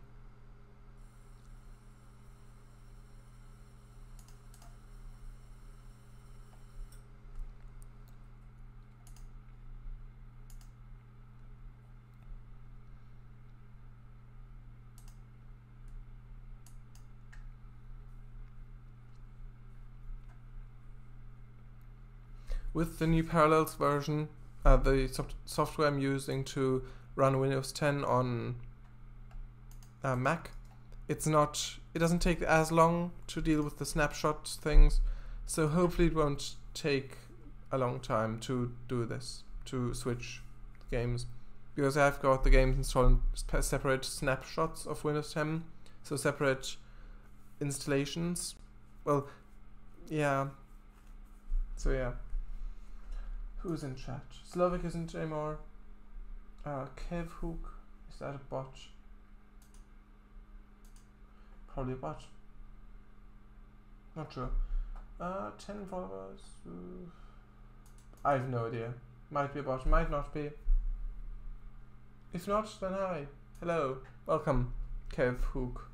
With the new Parallels version, the software I'm using to run Windows 10 on Mac, it doesn't take as long to deal with the snapshot things, so hopefully it won't take a long time to do this, to switch games, because I've got the games installed in separate snapshots of Windows 10, so separate installations. Well, yeah. So yeah. Who's in chat? Slovak isn't anymore. Kev Hook, is that a bot? Probably a bot. Not sure. 10 followers. I have no idea. Might be a bot, might not be. If not, then hi. Hello. Welcome, Kev Hook.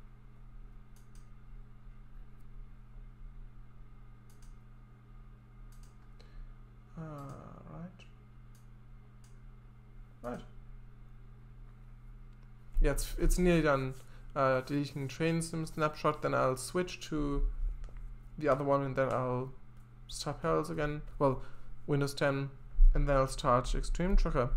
Right. Yeah, it's nearly done. Deleting train sim snapshot, then I'll switch to the other one, and then I'll start Parallels again. Well, Windows 10, and then I'll start Extreme Trucker.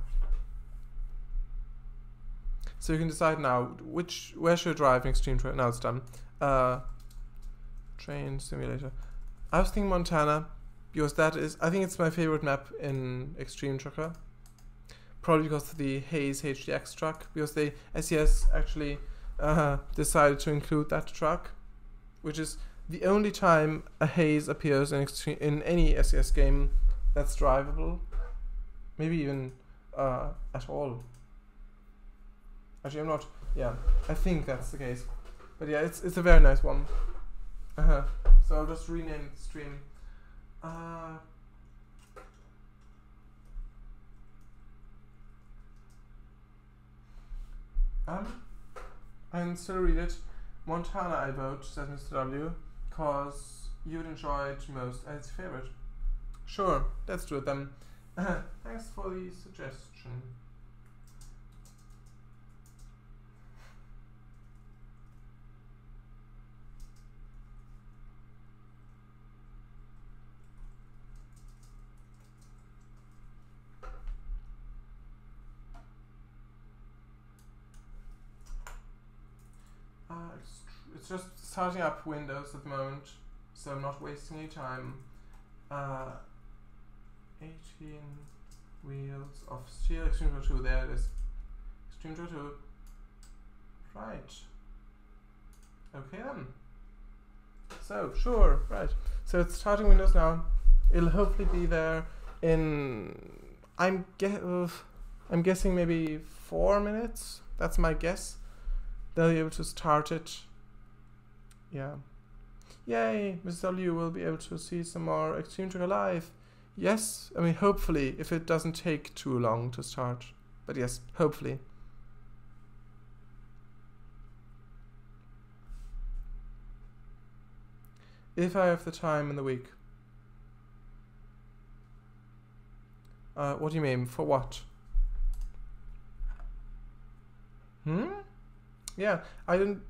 So you can decide now where should I drive in Extreme Trucker. Now it's done. Train simulator. I was thinking Montana, because I think it's my favorite map in Extreme Trucker. Probably because of the Haze HDX truck, because SES actually decided to include that truck, which is the only time a Haze appears in any SES game that's drivable, maybe even at all. Actually, I'm not. Yeah, I think that's the case. But yeah, it's a very nice one. So I'll just rename the stream. And still read it. Montana I vote, says Mr. W, cause you'd enjoy it most as your favorite. Sure, let's do it then. Thanks for the suggestion. It's just starting up Windows at the moment, so I'm not wasting any time. 18 wheels of steel, Extreme Trucker 2, there it is. Extreme Trucker 2. Right. Okay then. So, sure, right. So it's starting Windows now. It'll hopefully be there in, I'm guessing maybe 4 minutes. That's my guess. They'll be able to start it. Yeah. Yay! Mr. W will be able to see some more Extreme Trucker Live. Yes, I mean, hopefully, if it doesn't take too long to start. But yes, hopefully. If I have the time in the week. What do you mean? For what? Yeah, I'm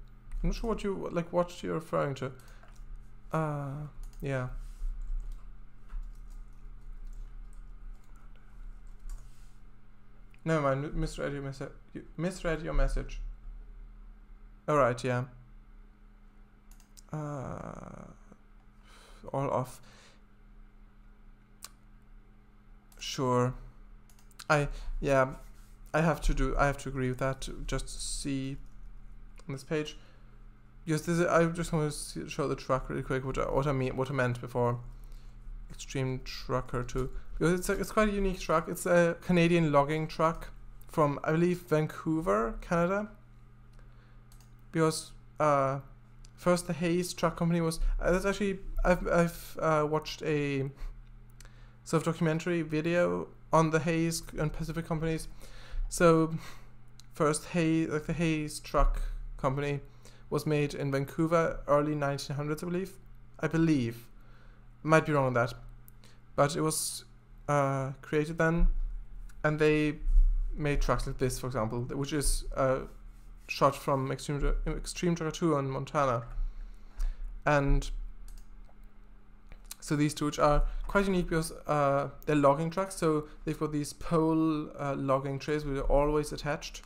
not sure what you're referring to. Yeah. Never mind, misread your message. Misread your message. Alright, yeah. All off. Sure. I have to agree with that. Just to see on this page. Yes, I just want to show the truck really quick. What I meant before. Extreme Trucker 2, because it's quite a unique truck. It's a Canadian logging truck from, I believe, Vancouver, Canada. Because first the Hayes Truck Company was. That's actually I've watched a sort of documentary video on the Hayes and Pacific companies. So first the Hayes Truck Company was made in Vancouver, early 1900s, I believe. Might be wrong on that, but it was created then, and they made trucks like this, for example, which is shot from Extreme Trucker 2 in Montana. And so these two, which are quite unique because they're logging trucks, so they've got these pole logging trays which are always attached,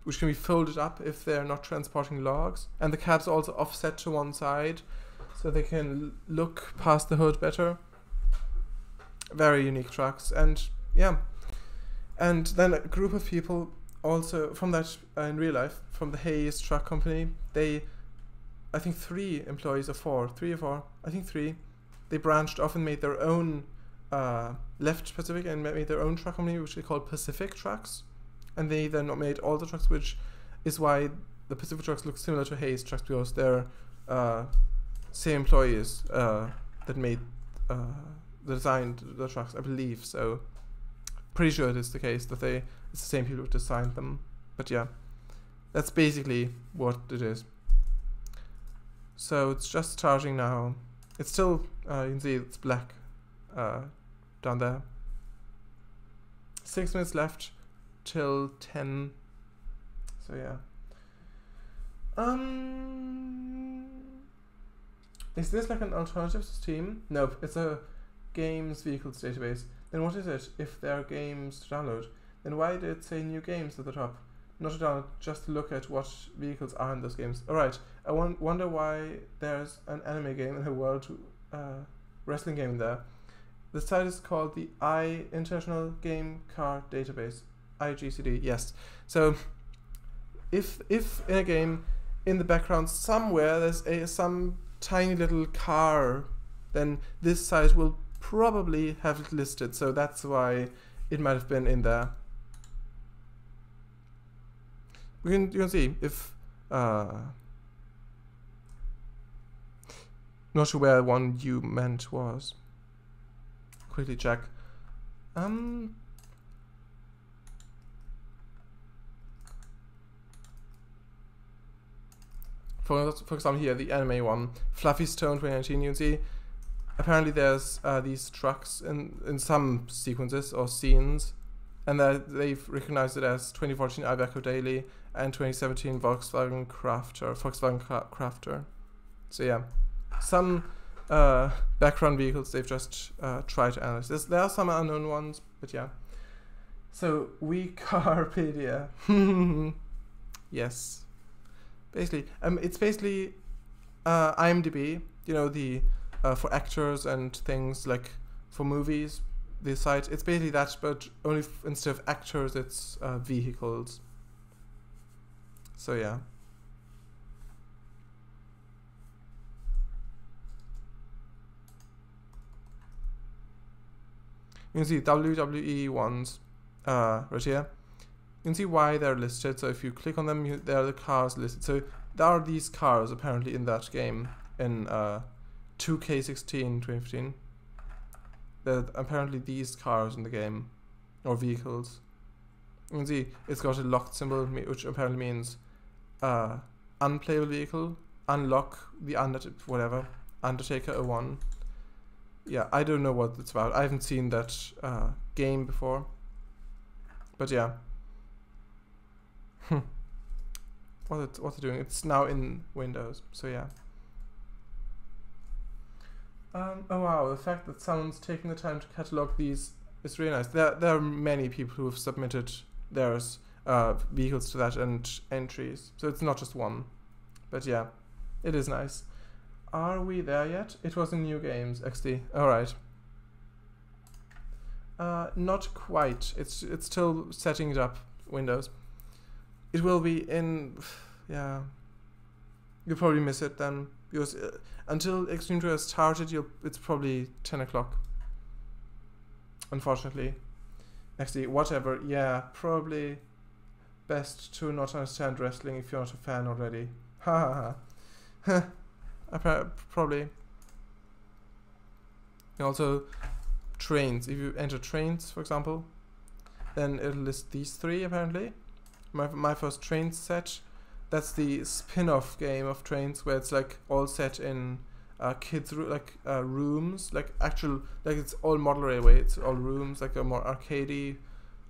which can be folded up if they're not transporting logs, and the cabs are also offset to one side, so they can look past the hood better. Very unique trucks, and yeah. And then a group of people also from that in real life, from the Hayes Truck Company, I think 3 employees or 4, 3 or 4, I think 3, they branched off and made their own, left Pacific and made their own truck company, which they called Pacific Trucks. And they then made all the trucks, which is why the Pacific Trucks look similar to Hayes Trucks, because they're same employees that designed the trucks, I believe. So pretty sure it is the case that it's the same people who designed them. But yeah, that's basically what it is. So it's just charging now. It's still, you can see it's black down there. 6 minutes left till 10. So yeah. Is this like an alternative to Steam? Nope, it's a games vehicles database. Then what is it if there are games to download? Then why did it say new games at the top? Not to download, just to look at what vehicles are in those games. Alright, I wonder why there's an anime game in a world wrestling game in there. The site is called the International Game Car Database. IGCD, yes. So if in a game in the background somewhere there's some tiny little car, then this site will probably have it listed, so that's why it might have been in there. You can see if not sure where one you meant was. Quickly check. For example here, the anime one, Fluffy Stone 2019, you can see apparently there's these trucks in some sequences or scenes, and they've recognized it as 2014 Iveco Daily and 2017 Volkswagen Crafter. So yeah, some background vehicles they've just tried to analyze. There are some unknown ones, but yeah. So Carpedia. Yes. Basically, it's basically IMDb, you know, the for actors and things, like for movies, the site. It's basically that, but only instead of actors, it's vehicles. So yeah. You can see WWE ones right here. You can see why they're listed. So if you click on them, there are the cars listed. So there are these cars apparently in that game in 2K16 2015. There are apparently these cars in the game, or vehicles. You can see it's got a locked symbol, which apparently means unplayable vehicle, unlock the Undertaker 01. Yeah, I don't know what it's about. I haven't seen that game before. But yeah. What's it doing? It's now in Windows, so yeah. Oh wow, the fact that someone's taking the time to catalog these is really nice. There are many people who have submitted their vehicles to that and entries, so it's not just one. But yeah, it is nice. Are we there yet? It was in New Games, XD. Alright. Not quite. It's still setting it up, Windows. It will be in... yeah. You'll probably miss it then. Because until Extreme Tour has started, it's probably 10 o'clock. Unfortunately. Actually, whatever. Yeah, probably best to not understand wrestling if you're not a fan already. Ha ha ha. Probably. Also, trains. If you enter trains, for example, then it'll list these three apparently. My first train set. That's the spin-off game of trains where it's like all set in kids rooms, like actual, like it's all model railway. It's all rooms, like a more arcadey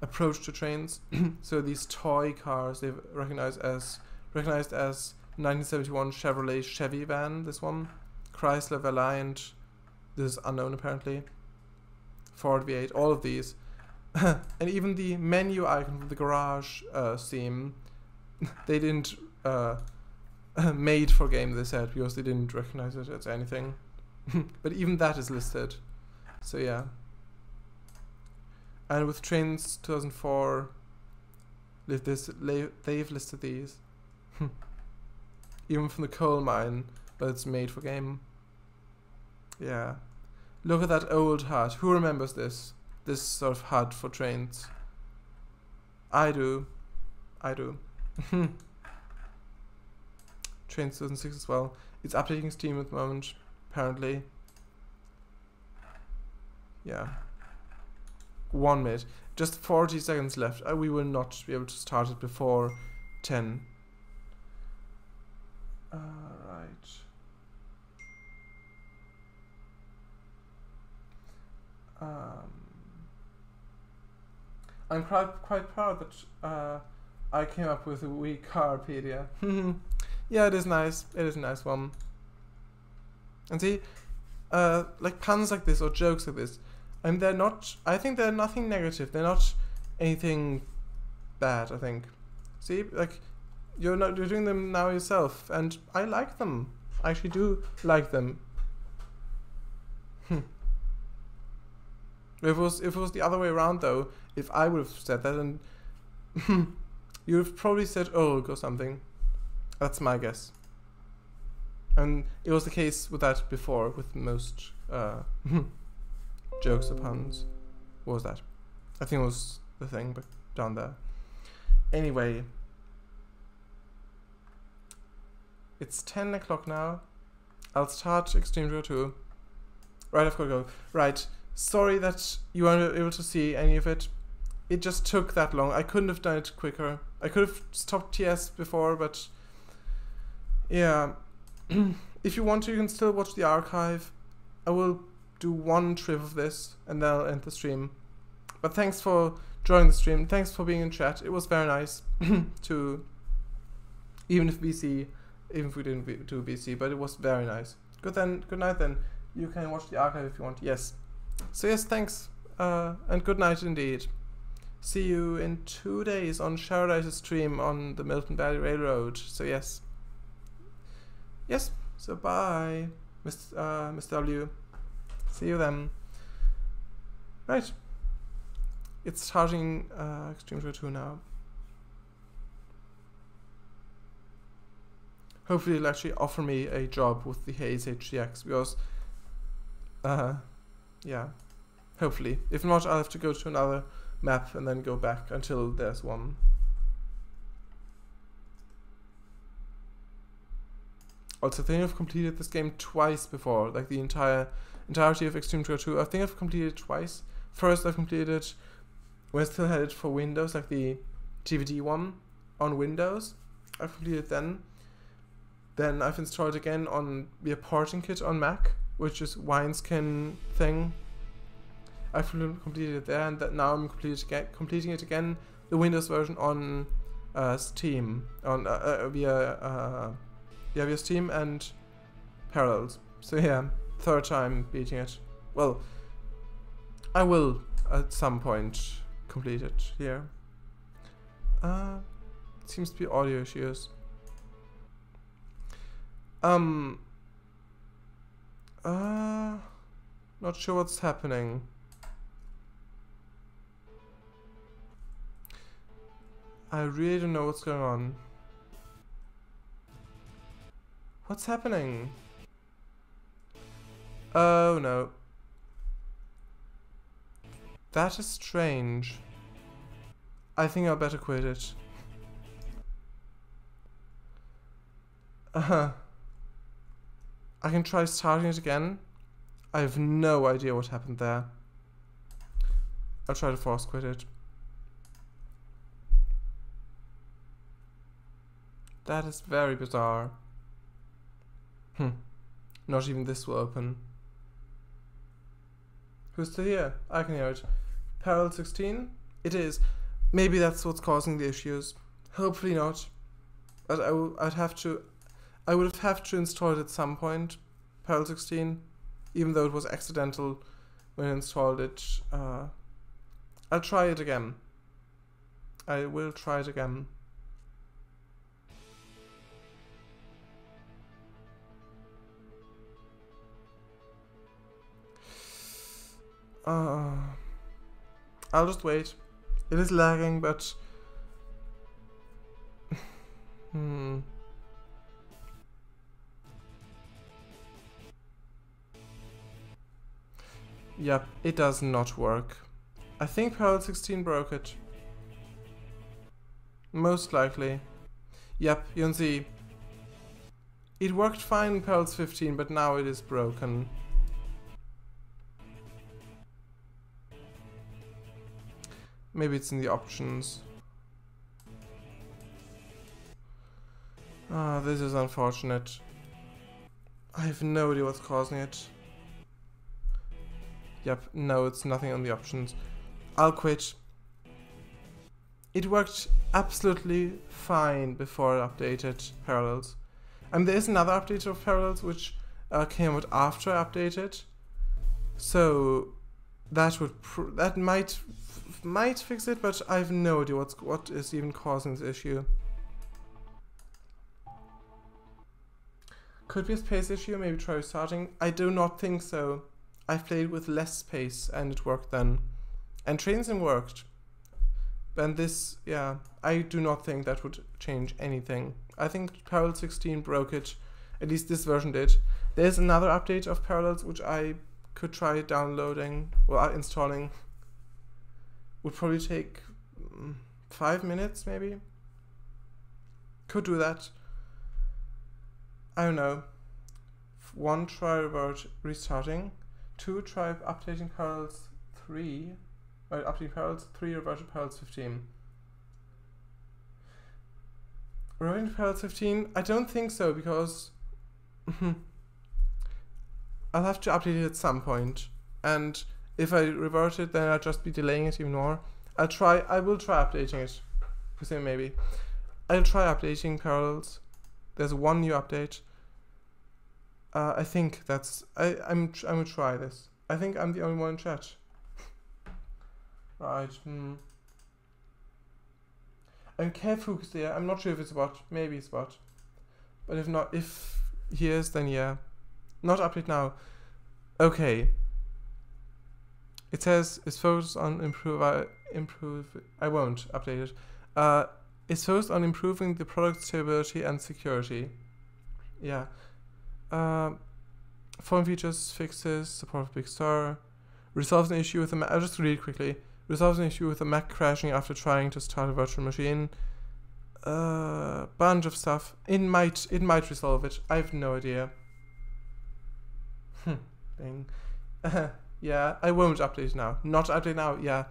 approach to trains. So these toy cars they've recognized as 1971 Chevrolet Chevy van. This one, Chrysler Valiant. This is unknown apparently. Ford V8. All of these, and even the menu icon for the garage theme. They didn't made for game, they said, because they didn't recognize it as anything. But even that is listed. So yeah. And with Trains 2004, they've listed these. Even from the coal mine, but it's made for game. Yeah. Look at that old HUD. Who remembers this? This sort of HUD for trains. I do. Trains 2006 as well. It's updating Steam at the moment, apparently. Yeah. 1 minute. Just 40 seconds left. We will not be able to start it before 10. Right. I'm quite proud that I came up with a Wii Carpedia. Yeah, it is nice. It is a nice one. And see, like puns like this or jokes like this, I think they're nothing negative. They're not anything bad, I think. See, like, you're doing them now yourself, and I like them. I actually do like them. If it was the other way around though, if I would have said that, and you would have probably said "Urg" or something. That's my guess. And it was the case with that before, with most jokes or puns. What was that? I think it was the thing, but down there. Anyway, it's 10 o'clock now. I'll start Extreme Tour 2. Right, I've got to go. Right. Sorry that you weren't able to see any of it. It just took that long. I couldn't have done it quicker. I could have stopped TS before, but yeah. If you want to, you can still watch the archive. I will do one trip of this and then I'll end the stream. But thanks for joining the stream. Thanks for being in chat. It was very nice to, even if we didn't do VC, but it was very nice. Good night then. You can watch the archive if you want. Yes. So yes, thanks, and good night indeed. See you in 2 days on Sharadice's stream on the Milton Valley Railroad. So yes. So bye, Miss W. See you then. Right. It's starting Extreme Tour 2 now. Hopefully it'll actually offer me a job with the Haze HDX, because yeah, hopefully. If not, I'll have to go to another map and then go back until there's one. Also, I think I've completed this game twice before, like the entirety of Extreme Tour 2. I think I've completed it twice. First, I completed it when I still had it for Windows, like the DVD one on Windows. I completed it then. Then I've installed again on via PortingKit on Mac, which is Wineskin thing. I've completed it there, and that now I'm completing it again, the Windows version on Steam, on via Steam and Parallels. So yeah, third time beating it. Well, I will at some point complete it here. Seems to be audio issues. Not sure what's happening. I really don't know what's going on. What's happening? Oh no. That is strange. I think I'll better quit it. I can try starting it again. I have no idea what happened there. I'll try to force quit it. That is very bizarre. Not even this will open. Who's still here? I can hear it. Parallel 16? It is. Maybe that's what's causing the issues. Hopefully not. But I would have to install it at some point. Parallel 16. Even though it was accidental when I installed it. I'll try it again. I will try it again. I'll just wait. It is lagging, but Yep, it does not work. I think Parallel 16 broke it. Most likely. Yep, you can see. It worked fine in Parallel 15, but now it is broken. Maybe it's in the options. This is unfortunate. I have no idea what's causing it. Yep, no, it's nothing on the options. I'll quit. It worked absolutely fine before I updated Parallels. And there is another update of Parallels which came out after I updated. So that might fix it, but I have no idea what is even causing this issue. Could be a space issue, maybe try restarting. I do not think so. I've played with less space and it worked then. And Trainsim worked. And this, yeah, I do not think that would change anything. I think Parallel 16 broke it. At least this version did. There's another update of Parallels which I could try downloading or installing. Would probably take 5 minutes maybe. Could do that. I don't know. 1, try restarting. 2, try updating Parallels 3. Updating Parallels 3, revert to Parallels 15. Reverting to Parallels 15? I don't think so, because I'll have to update it at some point. And if I revert it, then I'll just be delaying it even more. I will try updating it. Maybe. I'll try updating Parallels. There's one new update. I think that's... I'm gonna try this. I think I'm the only one in chat. Right. And Kevhook is there. I'm not sure if it's a bot. Maybe it's a bot. But if not, if he is, then yeah. Not update now. Okay. It says it's focused on I won't update it. It's focused on improving the product stability and security. Yeah. Phone features, fixes, support for Big Sur. Resolves an issue with the Mac. I'll just read quickly. Resolves an issue with the Mac crashing after trying to start a virtual machine. Bunch of stuff. It might resolve it. I have no idea. Bing. Yeah, I won't update now. Not update now, yeah.